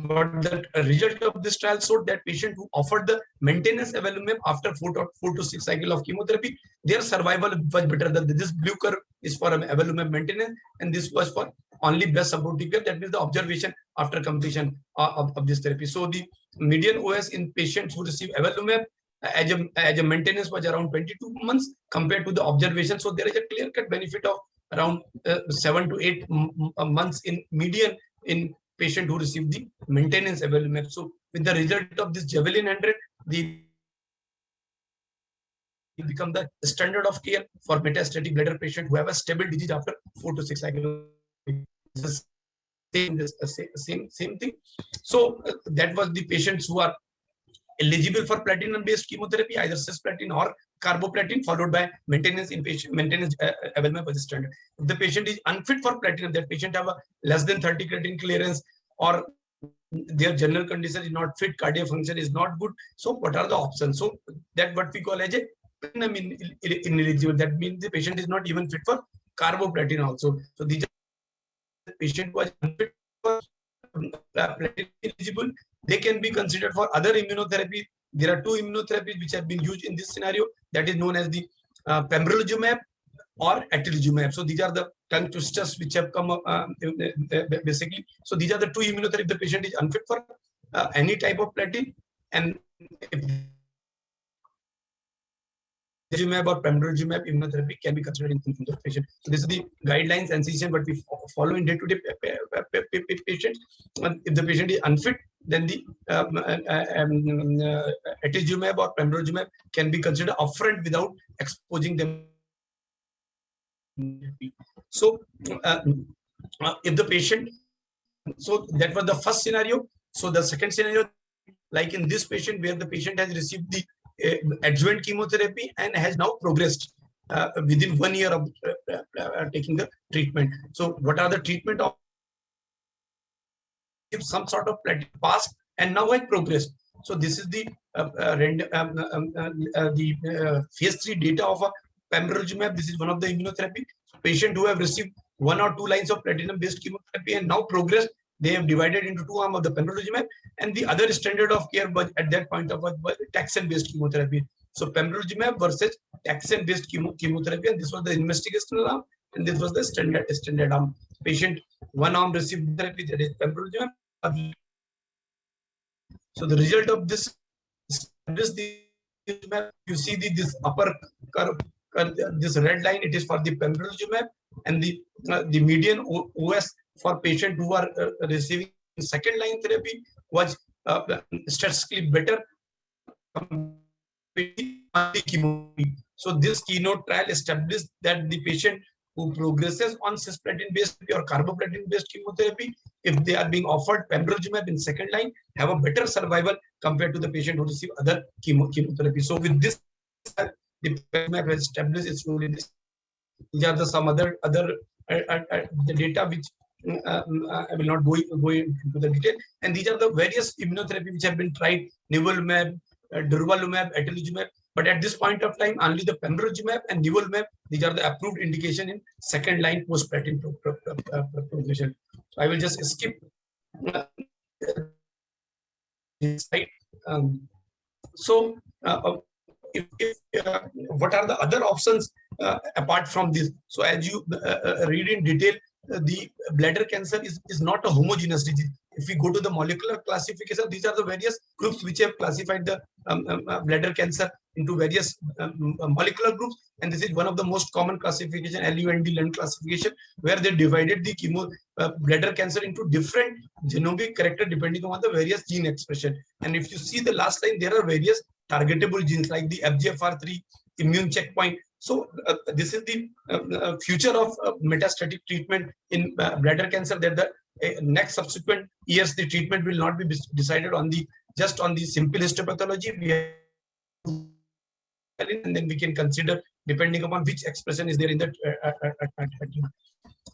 what the result of this trial showed that patient who offered the maintenance avelumab after 4 to 6 cycle of chemotherapy, their survival was better than this blue curve is for avelumab maintenance, and this was for only best supportive care, that means the observation after completion of this therapy. So the median OS in patients who receive avelumab as a maintenance was around 22 months compared to the observation. So there is a clear-cut benefit of around 7 to 8 months in median in patient who receive the maintenance avelumab. So with the result of this Javelin 100, the become the standard of care for metastatic bladder patient who have a stable disease after 4 to 6 cycles. Same thing. So that was the patients who are eligible for platinum-based chemotherapy, either cisplatin or carboplatin, followed by maintenance avelumab was standard. If the patient is unfit for platinum, that patient have a less than 30 creatinine clearance, or their general condition is not fit, cardiac function is not good. So what are the options? So that what we call as a platinum ineligible. That means the patient is not even fit for carboplatin also. So these patient was unfit for platinum eligible, they can be considered for other immunotherapy. There are 2 immunotherapies which have been used in this scenario, that is known as the pembrolizumab or atezolizumab. So these are the tongue twisters which have come up basically. So these are the 2 immunotherapies. The patient is unfit for any type of platinum, and if atezolizumab or pembrolizumab immunotherapy can be considered in the patient. So this is the guidelines and suggestion what we follow in day-to-day patients. If the patient is unfit, then the atezolizumab or pembrolizumab can be considered upfront without exposing them. So if the patient, so that was the first scenario. So the second scenario, like in this patient where the patient has received the adjuvant chemotherapy and has now progressed within 1 year of taking the treatment. So what are the treatment of? If some sort of platinum passed and now I progressed. So this is the phase 3 data of a pembrolizumab. This is one of the immunotherapy. Patient who have received 1 or 2 lines of platinum-based chemotherapy, and now progressed. They have divided into 2 arms of the pembrolizumab, and the other standard of care was at that point of taxane-based chemotherapy. So pembrolizumab versus taxane-based chemotherapy, and this was the investigational arm, and this was the standard arm. Patient 1 arm received therapy, that is pembrolizumab. So the result of this you see this upper curve, this red line, it is for the pembrolizumab, and the median OS for patients who are receiving second line therapy was statistically better. So this keynote trial established that the patient who progresses on cisplatin-based or carboplatin-based chemotherapy, if they are being offered pembrolizumab in second line, have a better survival compared to the patient who receive other chemotherapy. So with this, the pembrolizumab has established its role in this. These are some other the data which I will not go into the detail. And these are the various immunotherapy which have been tried: nivolumab, durvalumab, atezolizumab. But at this point of time, only the pembrolizumab and nivolumab, these are the approved indication in second line post-platinum progression. So I will just skip this slide. What are the other options apart from this? So as you read in detail, the bladder cancer is not a homogeneous disease. If we go to the molecular classification, these are the various groups which have classified the bladder cancer into various molecular groups, and this is one of the most common classification, LUND classification, where they divided the bladder cancer into different genomic character depending on the various gene expression. And if you see the last line, there are various targetable genes like the FGFR3 immune checkpoint. So this is the future of metastatic treatment in bladder cancer, that the next subsequent years the treatment will not be decided on just on the simple histopathology. We have, and then we can consider depending upon which expression is there in the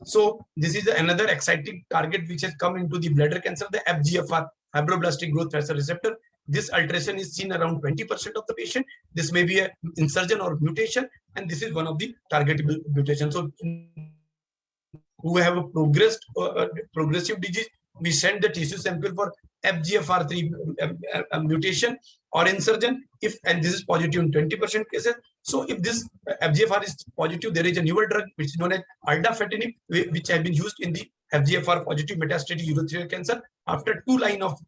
so this is another exciting target which has come into the bladder cancer, the FGFR, fibroblastic growth factor receptor. This alteration is seen around 20% of the patient. This may be an insertion or mutation, and this is one of the targetable mutations. So who have a progressive disease, we send the tissue sample for FGFR3 mutation or insertion, and this is positive in 20% cases. So if this FGFR is positive, there is a newer drug which is known as aldafatinib, which has been used in the FGFR positive metastatic urothelial cancer after 2 lines of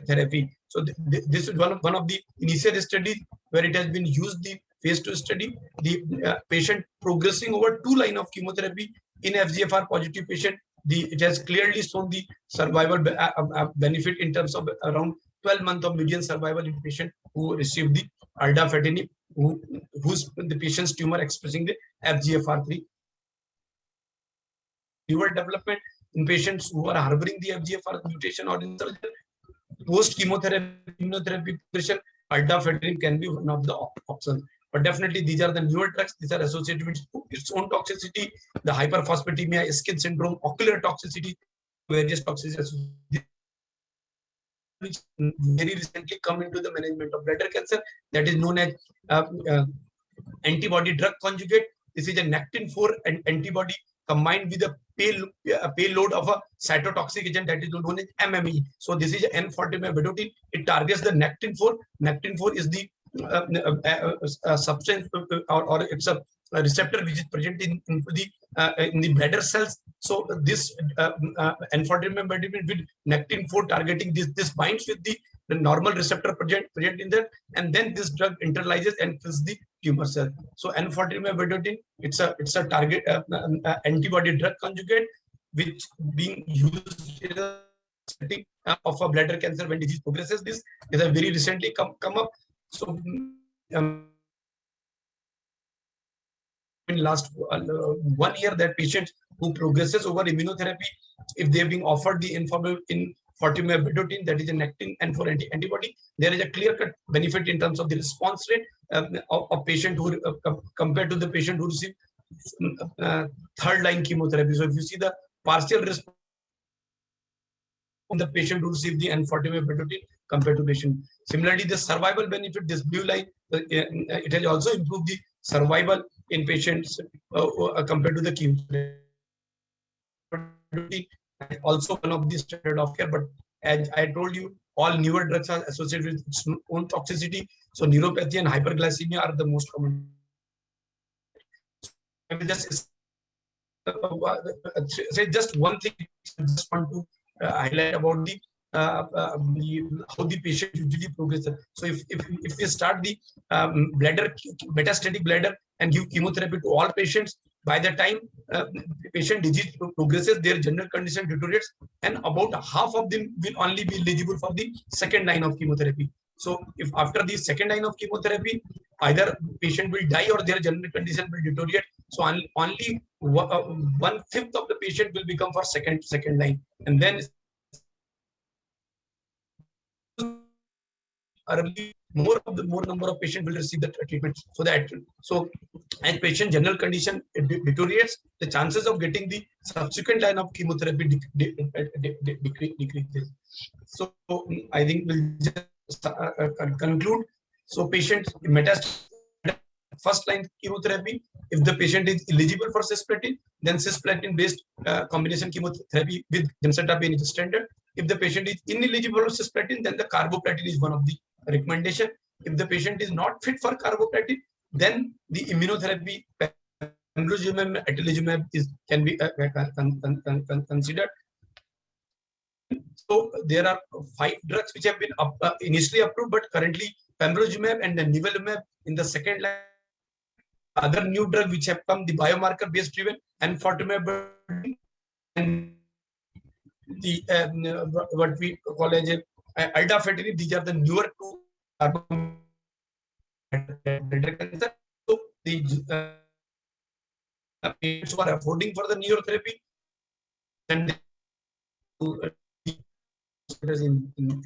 therapy. So this is one of the initial studies where it has been used, the phase 2 study. The patient progressing over 2 lines of chemotherapy in FGFR positive patient, it has clearly shown the survival benefit in terms of around 12 months of median survival in patient who received the aldafatinib, whose the patient's tumor expressing the FGFR3. Newer development in patients who are harboring the FGFR mutation or insertion, post chemotherapy immunotherapy progression, aldafatinib can be one of the options. But definitely these are the newer drugs. These are associated with its own toxicity, the hyperphosphatemia, skin syndrome, ocular toxicity, various toxicities which very recently come into the management of bladder cancer, that is known as antibody drug conjugate. This is a Nectin-4 antibody combined with a payload of a cytotoxic agent that is known as MME. So this is N40 vedotin. It targets the Nectin-4. Nectin-4 is the substance or it's a receptor which is present in the bladder cells. So this N40 vedotin with Nectin-4 targeting this binds with the normal receptor present in there, and then this drug internalizes and kills the tumor cell. So N40 vedotin, it's a target antibody drug conjugate which being used in a setting of a bladder cancer when disease progresses. This has very recently come up. So in last 1 year, that patients who progresses over immunotherapy, if they are being offered the N40 vedotin, that is a Nectin-4 antibody, there is a clear-cut benefit in terms of the response rate of patient who compared to the patient who receive third-line chemotherapy. So if you see the partial response the patient who received the N40 vedotin compared to patient. Similarly, the survival benefit, this blue line, it has also improved the survival in patients compared to the chemotherapy. also one of the standard of care. But as I told you, all newer drugs are associated with its own toxicity. So neuropathy and hyperglycemia are the most common. I will just say just one thing. I just want to highlight about how the patient usually progresses. So if we start the bladder, metastatic bladder, and give chemotherapy to all patients, by the time patient disease progresses, their general condition deteriorates, and about half of them will only be eligible for the second line of chemotherapy. So if after the second line of chemotherapy, either patient will die or their general condition will deteriorate. So only 1/5 of the patient will become for second line, and then early more number of patients will receive the treatment. So as patient general condition deteriorates, the chances of getting the subsequent line of chemotherapy decreases. So I think we'll just conclude. So patients metastatic first line chemotherapy. If the patient is eligible for cisplatin, then cisplatin based combination chemotherapy with gemcitabine is standard. If the patient is ineligible for cisplatin, then the carboplatin is one of the recommendation. If the patient is not fit for carboplatin, then the immunotherapy pembrolizumab, atezolizumab can be considered. So there are 5 drugs which have been initially approved, but currently pembrolizumab and then nivolumab in the second line. Other new drug which have come, the biomarker based driven, and enfortumab and the what we call as aldafertinib. These are the newer 2 cancer. So the patients who are affording for the neurotherapy and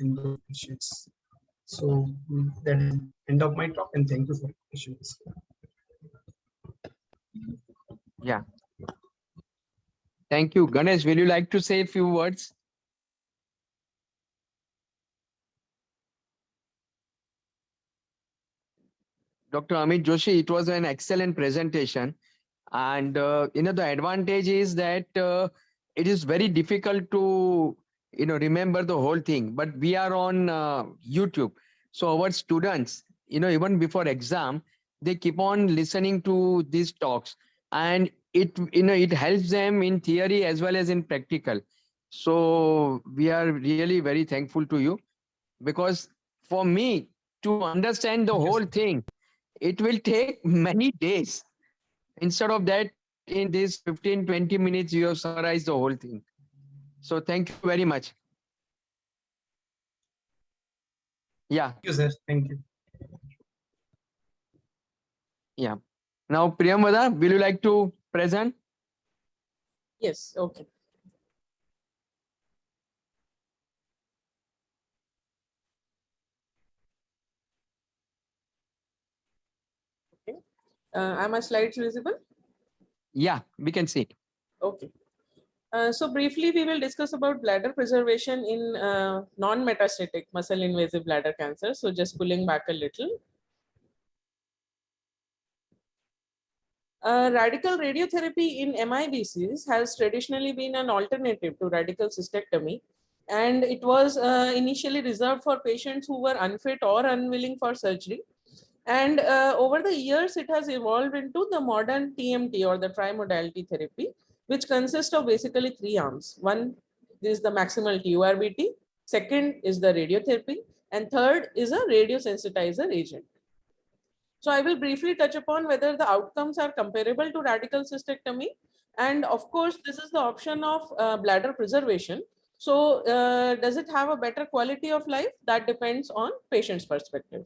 in those patients. So that is end of my talk, and thank you for patience. Yeah. Thank you. Ganesh, will you like to say a few words? Dr. Amit Joshi, it was an excellent presentation. And, the advantage is that it is very difficult to, remember the whole thing. But we are on YouTube. So our students, even before exam, they keep on listening to these talks. And it helps them in theory as well as in practical. So we are really very thankful to you, because for me to understand the whole thing, it will take many days. Instead of that, in this 15-20 minutes, you have summarized the whole thing. So thank you very much. Yeah. Thank you, sir. Thank you. Yeah. Now, Priyamvada, will you like to present? Yes. Okay. Okay. Are my slides visible? Yeah, we can see it. Okay. So briefly, we will discuss about bladder preservation in non-metastatic muscle invasive bladder cancer. So just pulling back a little. Radical radiotherapy in MIBCs has traditionally been an alternative to radical cystectomy, and it was initially reserved for patients who were unfit or unwilling for surgery. And over the years, it has evolved into the modern TMT, or the trimodality therapy, which consists of basically 3 arms. One is the maximal TURBT, second is the radiotherapy, and third is a radiosensitizer agent. So I will briefly touch upon whether the outcomes are comparable to radical cystectomy. And of course, this is the option of bladder preservation. So does it have a better quality of life? That depends on patient's perspective.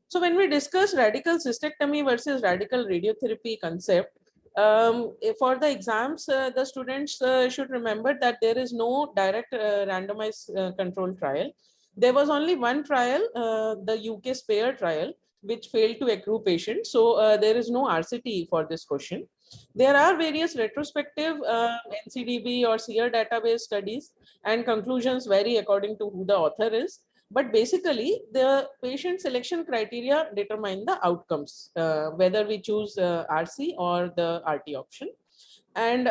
So when we discuss radical cystectomy versus radical radiotherapy concept, for the exams, the students should remember that there is no direct randomized control trial. There was only one trial, the UK SPARE trial, which failed to accrue patients. So there is no RCT for this question. There are various retrospective NCDB or SEER database studies, and conclusions vary according to who the author is. But basically, the patient selection criteria determine the outcomes, whether we choose RC or the RT option. And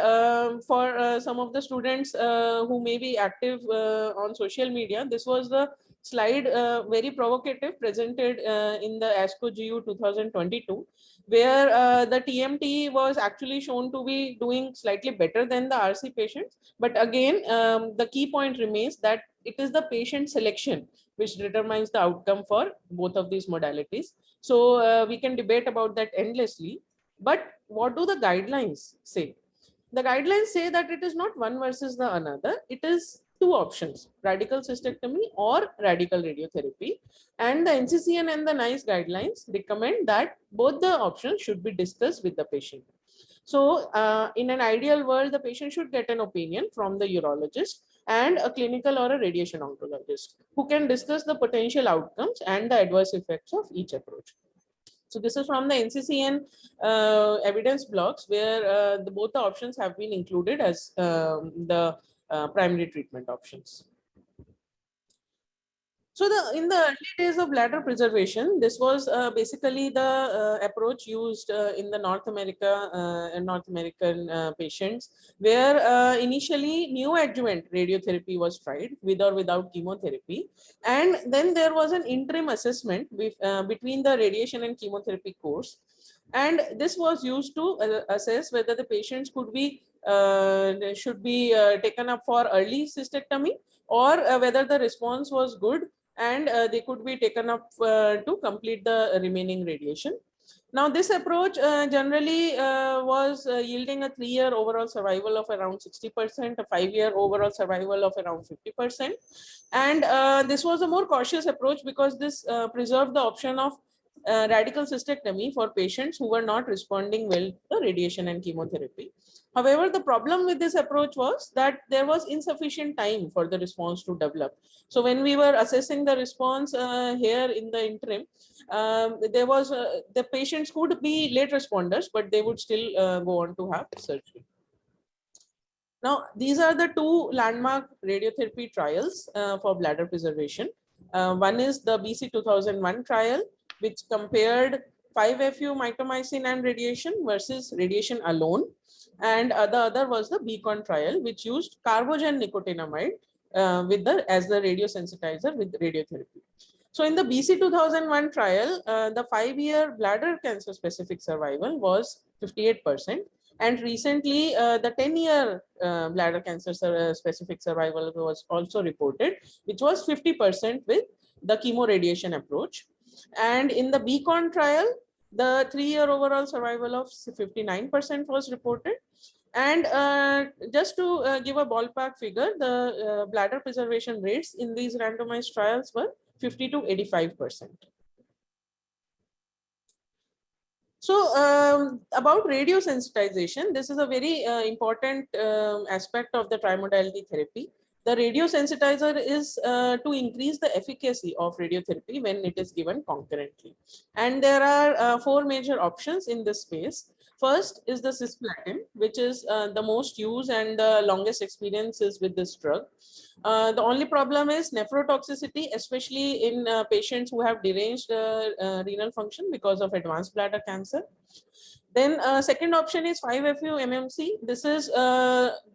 for some of the students who may be active on social media, this was the slide, very provocative, presented in the ASCO GU 2022, where the TMT was actually shown to be doing slightly better than the RC patients. But again, the key point remains that it is the patient selection which determines the outcome for both of these modalities. So we can debate about that endlessly. But what do the guidelines say? The guidelines say that it is not one versus the another. It is two options, radical cystectomy or radical radiotherapy. And the NCCN and the NICE guidelines recommend that both the options should be discussed with the patient. So in an ideal world, the patient should get an opinion from the urologist and a clinical or a radiation oncologist who can discuss the potential outcomes and the adverse effects of each approach. So this is from the NCCN evidence blocks, where both the options have been included as the primary treatment options. So in the early days of bladder preservation, this was basically the approach used in the North American patients, where initially neoadjuvant radiotherapy was tried with or without chemotherapy. And then there was an interim assessment between the radiation and chemotherapy course. And this was used to assess whether the patients should be taken up for early cystectomy, or whether the response was good and they could be taken up to complete the remaining radiation. Now, this approach generally was yielding a 3-year overall survival of around 60%, a 5-year overall survival of around 50%. And this was a more cautious approach because this preserved the option of radical cystectomy for patients who were not responding well to radiation and chemotherapy. However, the problem with this approach was that there was insufficient time for the response to develop. So when we were assessing the response here in the interim, there was the patients could be late responders, but they would still go on to have surgery. Now, these are the two landmark radiotherapy trials for bladder preservation. One is the BC 2001 trial, which compared 5-FU mitomycin and radiation versus radiation alone. And the other was the Beacon trial, which used carbogen nicotinamide as the radiosensitizer with radiotherapy. So in the BC 2001 trial, the 5-year bladder cancer specific survival was 58%. And recently, the 10-year bladder cancer specific survival was also reported, which was 50% with the chemoradiation approach. And in the Beacon trial, the 3-year overall survival of 59% was reported. And just to give a ballpark figure, the bladder preservation rates in these randomized trials were 50 to 85%. So about radiosensitization, this is a very important aspect of the trimodality therapy. The radiosensitizer is to increase the efficacy of radiotherapy when it is given concurrently. And there are 4 major options in this space. First is the cisplatin, which is the most used and the longest experiences with this drug. The only problem is nephrotoxicity, especially in patients who have deranged renal function because of advanced bladder cancer. Then second option is 5-FU MMC. This is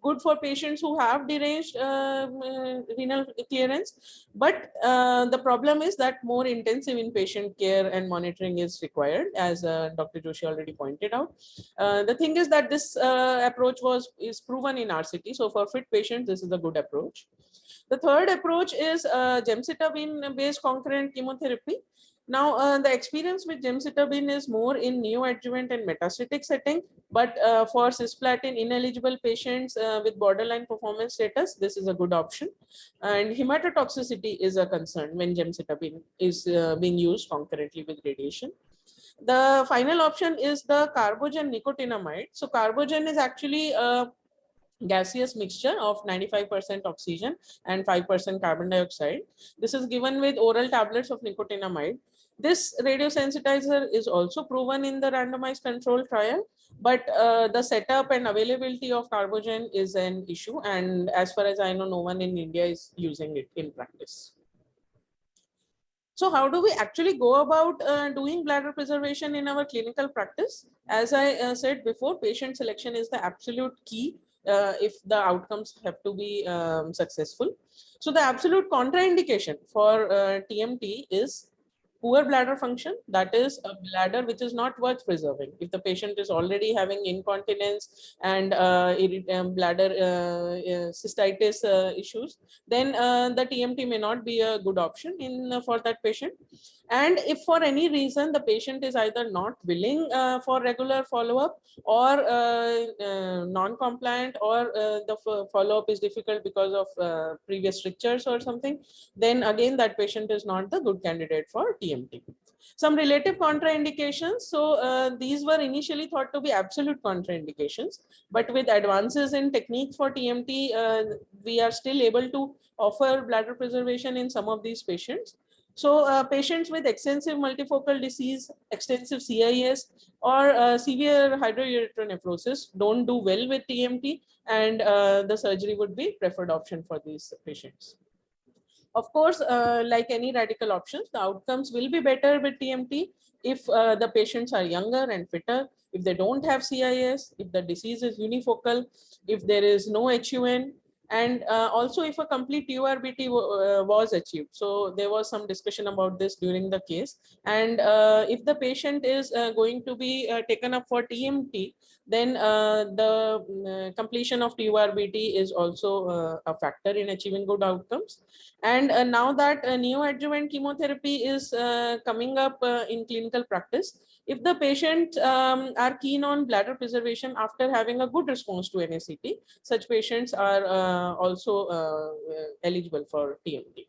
good for patients who have deranged renal clearance. But the problem is that more intensive inpatient care and monitoring is required, as Dr. Joshi already pointed out. The thing is that this approach is proven in RCT. So for fit patients, this is a good approach. The third approach is gemcitabine-based concurrent chemotherapy. Now, the experience with gemcitabine is more in neoadjuvant and metastatic setting, but for cisplatin ineligible patients with borderline performance status, this is a good option. And hematotoxicity is a concern when gemcitabine is being used concurrently with radiation. The final option is the carbogen nicotinamide. So carbogen is actually a gaseous mixture of 95% oxygen and 5% carbon dioxide. This is given with oral tablets of nicotinamide. This radiosensitizer is also proven in the randomized control trial, but the setup and availability of carbogen is an issue. And as far as I know, no one in India is using it in practice. So how do we actually go about doing bladder preservation in our clinical practice? As I said before, patient selection is the absolute key if the outcomes have to be successful. So the absolute contraindication for TMT is poor bladder function, that is a bladder which is not worth preserving. If the patient is already having incontinence and bladder cystitis issues, then the TMT may not be a good option in for that patient. And if for any reason the patient is either not willing for regular follow-up or non-compliant, or the follow-up is difficult because of previous strictures or something, then again that patient is not the good candidate for TMT. Some relative contraindications. So these were initially thought to be absolute contraindications, but with advances in techniques for TMT, we are still able to offer bladder preservation in some of these patients. So patients with extensive multifocal disease, extensive CIS, or severe hydrourethronephrosis don't do well with TMT, and the surgery would be preferred option for these patients. Of course, like any radical options, the outcomes will be better with TMT if the patients are younger and fitter, if they don't have CIS, if the disease is unifocal, if there is no HUN, and also if a complete TURBT was achieved. So there was some discussion about this during the case. And if the patient is going to be taken up for TMT, then the completion of TURBT is also a factor in achieving good outcomes. And now that neoadjuvant chemotherapy is coming up in clinical practice, if the patients are keen on bladder preservation after having a good response to NACT, such patients are also eligible for TMT.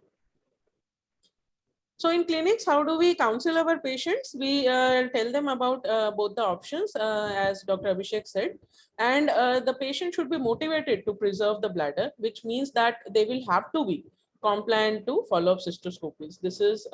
So in clinics, how do we counsel our patients? We tell them about both the options, as Dr. Abhishek said, and the patient should be motivated to preserve the bladder, which means that they will have to be compliant to follow-up cystoscopies. This is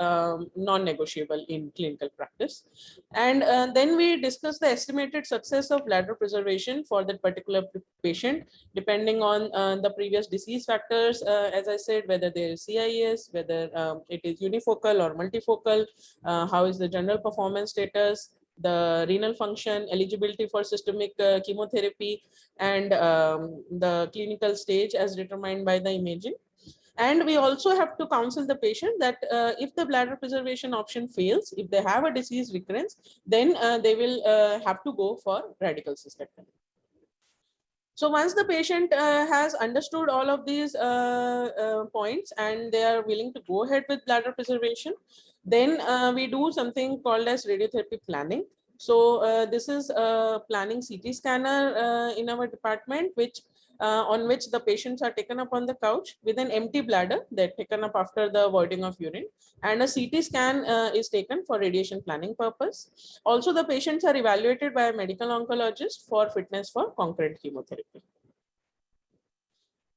non-negotiable in clinical practice. And then we discuss the estimated success of bladder preservation for that particular patient, depending on the previous disease factors, as I said, whether there is CIS, whether it is unifocal or multifocal, how is the general performance status, the renal function, eligibility for systemic chemotherapy, and the clinical stage as determined by the imaging. And we also have to counsel the patient that if the bladder preservation option fails, if they have a disease recurrence, then they will have to go for radical cystectomy. So once the patient has understood all of these points and they are willing to go ahead with bladder preservation, then we do something called as radiotherapy planning. So this is a planning CT scanner in our department, which on which the patients are taken up on the couch with an empty bladder. They're taken up after the voiding of urine, and a CT scan is taken for radiation planning purpose. Also, the patients are evaluated by a medical oncologist for fitness for concurrent chemotherapy.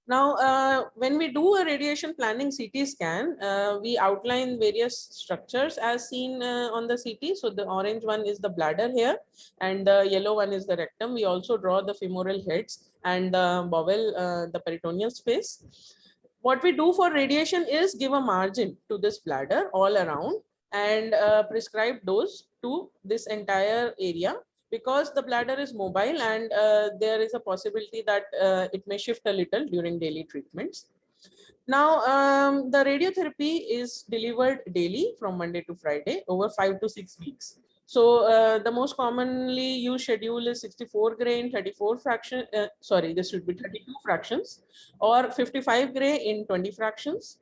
Now, when we do a radiation planning CT scan, we outline various structures as seen on the CT. So the orange one is the bladder here, and the yellow one is the rectum. We also draw the femoral heads and the bowel, the peritoneal space. What we do for radiation is give a margin to this bladder all around and prescribe dose to this entire area, because the bladder is mobile and there is a possibility that it may shift a little during daily treatments. Now, the radiotherapy is delivered daily from Monday to Friday over 5 to 6 weeks. So the most commonly used schedule is 64 gray in 34 fractions. Sorry, this should be 32 fractions, or 55 gray in 20 fractions.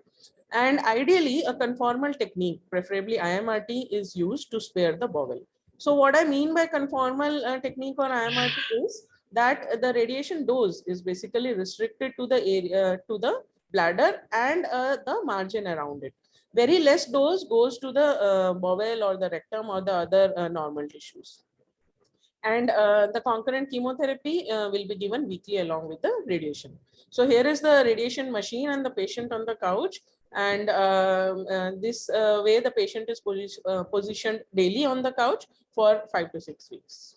And ideally, a conformal technique, preferably IMRT, is used to spare the bowel. So what I mean by conformal technique or IMRT is that the radiation dose is basically restricted to the area, to the bladder and the margin around it. Very less dose goes to the bowel or the rectum or the other normal tissues. And the concurrent chemotherapy will be given weekly along with the radiation. So here is the radiation machine and the patient on the couch. And this way the patient is positioned daily on the couch for 5 to 6 weeks.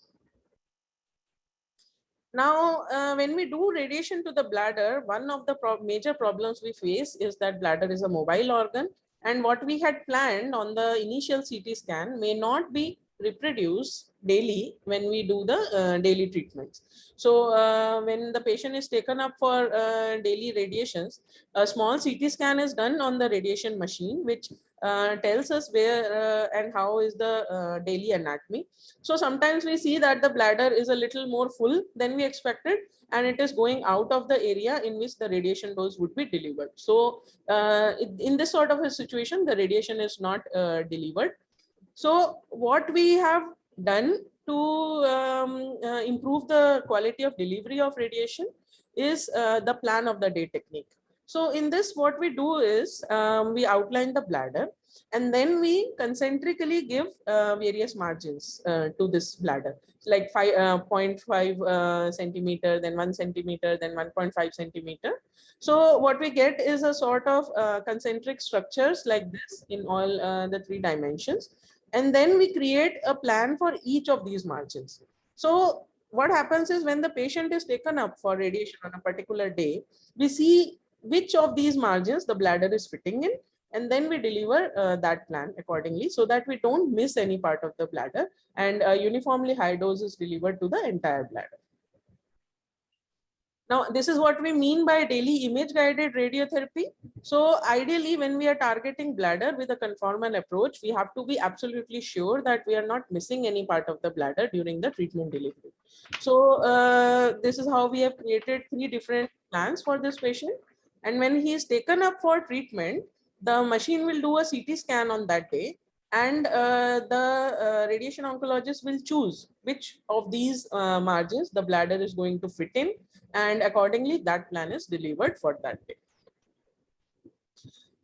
Now, when we do radiation to the bladder, one of the major problems we face is that bladder is a mobile organ, And what we had planned on the initial CT scan may not be reproduced daily when we do the daily treatments. So when the patient is taken up for daily radiations, a small CT scan is done on the radiation machine, which tells us where and how is the daily anatomy. So sometimes we see that the bladder is a little more full than we expected, and it is going out of the area in which the radiation dose would be delivered. So in this sort of a situation, the radiation is not delivered. So what we have done to improve the quality of delivery of radiation is the plan of the day technique. So in this, what we do is we outline the bladder, and then we concentrically give various margins to this bladder, like 0.5 centimeter, then 1 centimeter, then 1.5 centimeter. So what we get is a sort of concentric structures like this in all the 3 dimensions. And then we create a plan for each of these margins. So what happens is when the patient is taken up for radiation on a particular day, we see which of these margins the bladder is fitting in, and then we deliver that plan accordingly so that we don't miss any part of the bladder, and uniformly high dose is delivered to the entire bladder. Now, this is what we mean by daily image guided radiotherapy. So ideally, when we are targeting bladder with a conformal approach, we have to be absolutely sure that we are not missing any part of the bladder during the treatment delivery. So this is how we have created 3 different plans for this patient. And when he is taken up for treatment, the machine will do a CT scan on that day, and the radiation oncologist will choose which of these margins the bladder is going to fit in, and accordingly that plan is delivered for that day.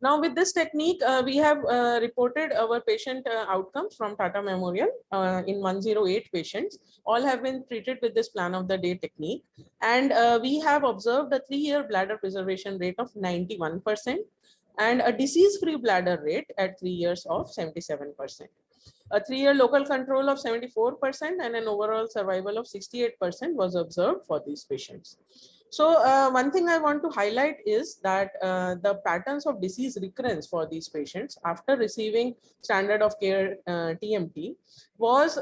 Now with this technique, we have reported our patient outcomes from Tata Memorial in 108 patients. All have been treated with this plan of the day technique, and we have observed a 3-year bladder preservation rate of 91% and a disease-free bladder rate at 3 years of 77%. A 3-year local control of 74% and an overall survival of 68% was observed for these patients. So one thing I want to highlight is that the patterns of disease recurrence for these patients after receiving standard of care TMT was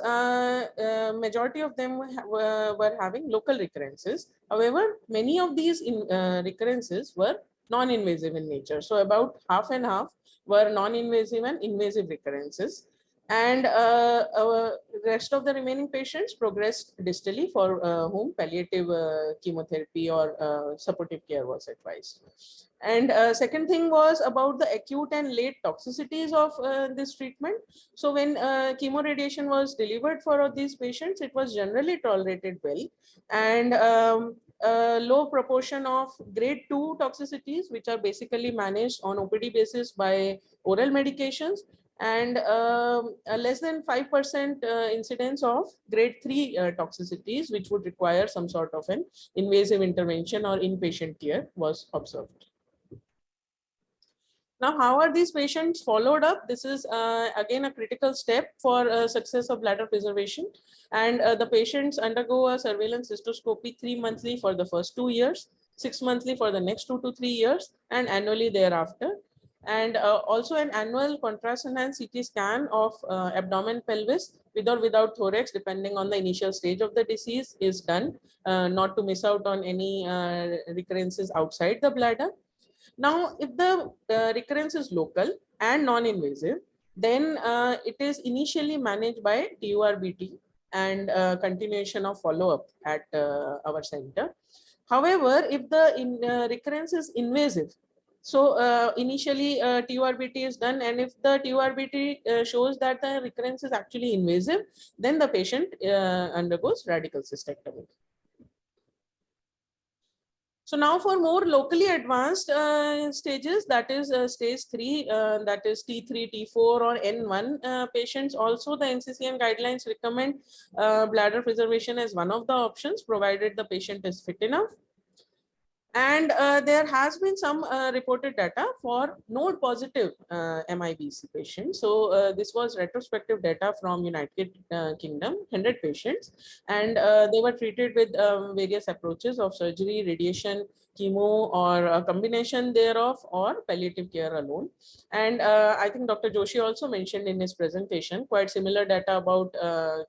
majority of them were having local recurrences. However, many of these recurrences were non-invasive in nature. So about half and half were non-invasive and invasive recurrences. And rest of the remaining patients progressed distally, for whom palliative chemotherapy or supportive care was advised. And second thing was about the acute and late toxicities of this treatment. So when chemoradiation was delivered for these patients, it was generally tolerated well, and a low proportion of grade 2 toxicities, which are basically managed on OPD basis by oral medications, and less than 5% incidence of grade 3 toxicities, which would require some sort of an invasive intervention or inpatient care, was observed. Now, how are these patients followed up? This is again a critical step for success of bladder preservation. And the patients undergo a surveillance cystoscopy 3 monthly for the first 2 years, 6 monthly for the next 2 to 3 years, and annually thereafter. And also an annual contrast enhanced CT scan of abdomen, pelvis, with or without thorax, depending on the initial stage of the disease, is done, not to miss out on any recurrences outside the bladder. Now, if the recurrence is local and non-invasive, then it is initially managed by TURBT and continuation of follow-up at our center. However, if the recurrence is invasive, so initially TURBT is done, and if the TURBT shows that the recurrence is actually invasive, then the patient undergoes radical cystectomy. So now for more locally advanced stages, that is stage 3, that is T3, T4 or N1 patients, also the NCCN guidelines recommend bladder preservation as one of the options, provided the patient is fit enough. And there has been some reported data for node positive MIBC patients. So this was retrospective data from United Kingdom, 100 patients, and they were treated with various approaches of surgery, radiation, chemo or a combination thereof, or palliative care alone. And I think Dr. Joshi also mentioned in his presentation quite similar data about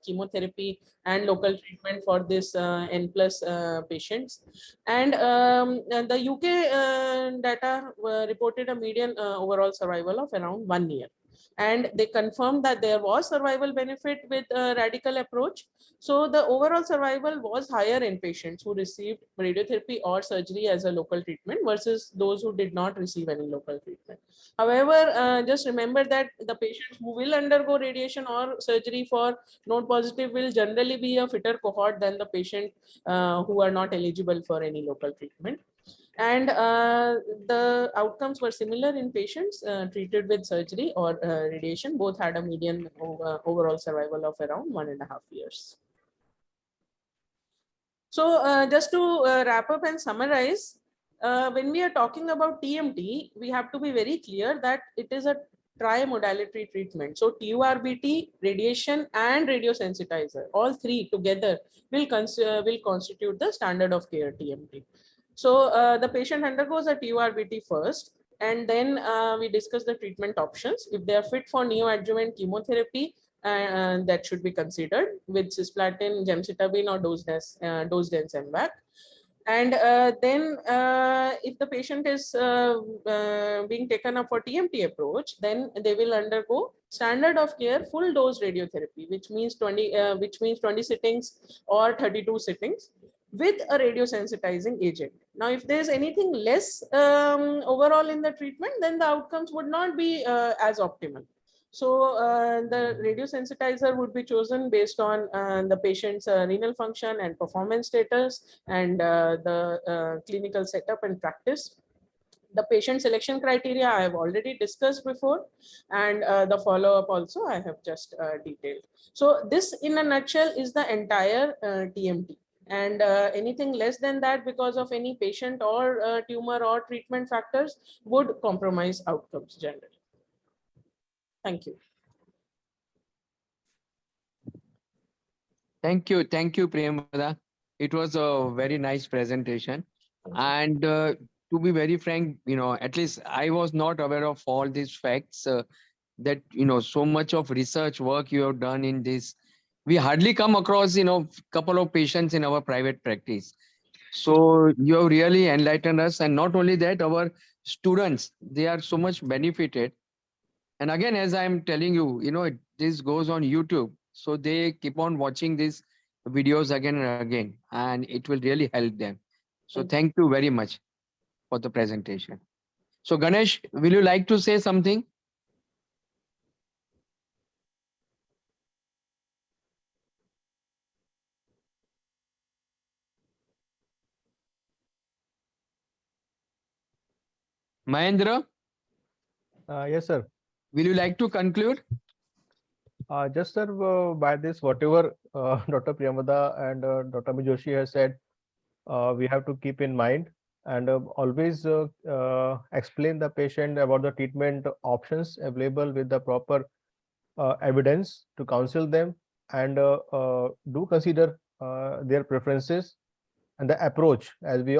chemotherapy and local treatment for this N+ patients. And the UK data reported a median overall survival of around 1 year. And they confirmed that there was survival benefit with a radical approach. So the overall survival was higher in patients who received radiotherapy or surgery as a local treatment versus those who did not receive any local treatment. However, just remember that the patients who will undergo radiation or surgery for node positive will generally be a fitter cohort than the patient who are not eligible for any local treatment. And the outcomes were similar in patients treated with surgery or radiation. Both had a median overall survival of around 1.5 years. So just to wrap up and summarize, when we are talking about TMT, we have to be very clear that it is a tri-modality treatment. So TURBT, radiation and radiosensitizer, all three together will constitute the standard of care TMT. So the patient undergoes a TURBT first, and then we discuss the treatment options. If they are fit for neoadjuvant chemotherapy, that should be considered with cisplatin, gemcitabine, or dose-dense MVAC. And then if the patient is being taken up for TMT approach, then they will undergo standard of care full dose radiotherapy, which means 20 sittings or 32 sittings with a radiosensitizing agent. Now, if there's anything less overall in the treatment, then the outcomes would not be as optimal. So the radiosensitizer would be chosen based on the patient's renal function and performance status, and the clinical setup and practice. The patient selection criteria I have already discussed before, and the follow-up also I have just detailed. So this in a nutshell is the entire TMT. And anything less than that because of any patient or tumor or treatment factors would compromise outcomes generally. Thank you. Thank you, Priyamvada. It was a very nice presentation. And to be very frank, at least I was not aware of all these facts that, so much of research work you have done in this. We hardly come across, couple of patients in our private practice. So you have really enlightened us. And not only that, our students, they are so much benefited. And again, as I'm telling you, this goes on YouTube. So they keep on watching these videos again and again, and it will really help them. So thank you very much for the presentation. So Ganesh, will you like to say something? Mahendra? Yes, sir. Will you like to conclude? Just sir, by this, whatever Dr. Priyamvada and Dr. Amit Joshi has said, we have to keep in mind and always explain the patient about the treatment options available with the proper evidence to counsel them, and do consider their preferences and the approach. As we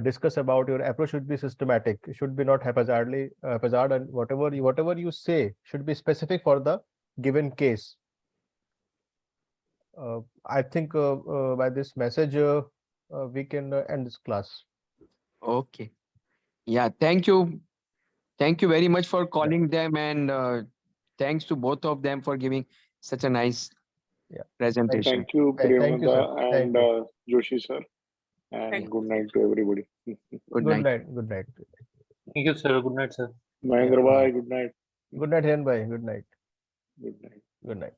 discuss about, your approach should be systematic. It should be not haphazard, and whatever you say should be specific for the given case. I think by this message we can end this class. Okay. Yeah, thank you. Thank you very much for calling them, and thanks to both of them for giving such a nice presentation. Thank you, Priyamvada and Joshi sir. And good night to everybody. Good night. Good night. Thank you, sir. Good night, sir. Mahendra Bhai, good night. Good night, Hiren Bhai. Good night. Good night. Good night.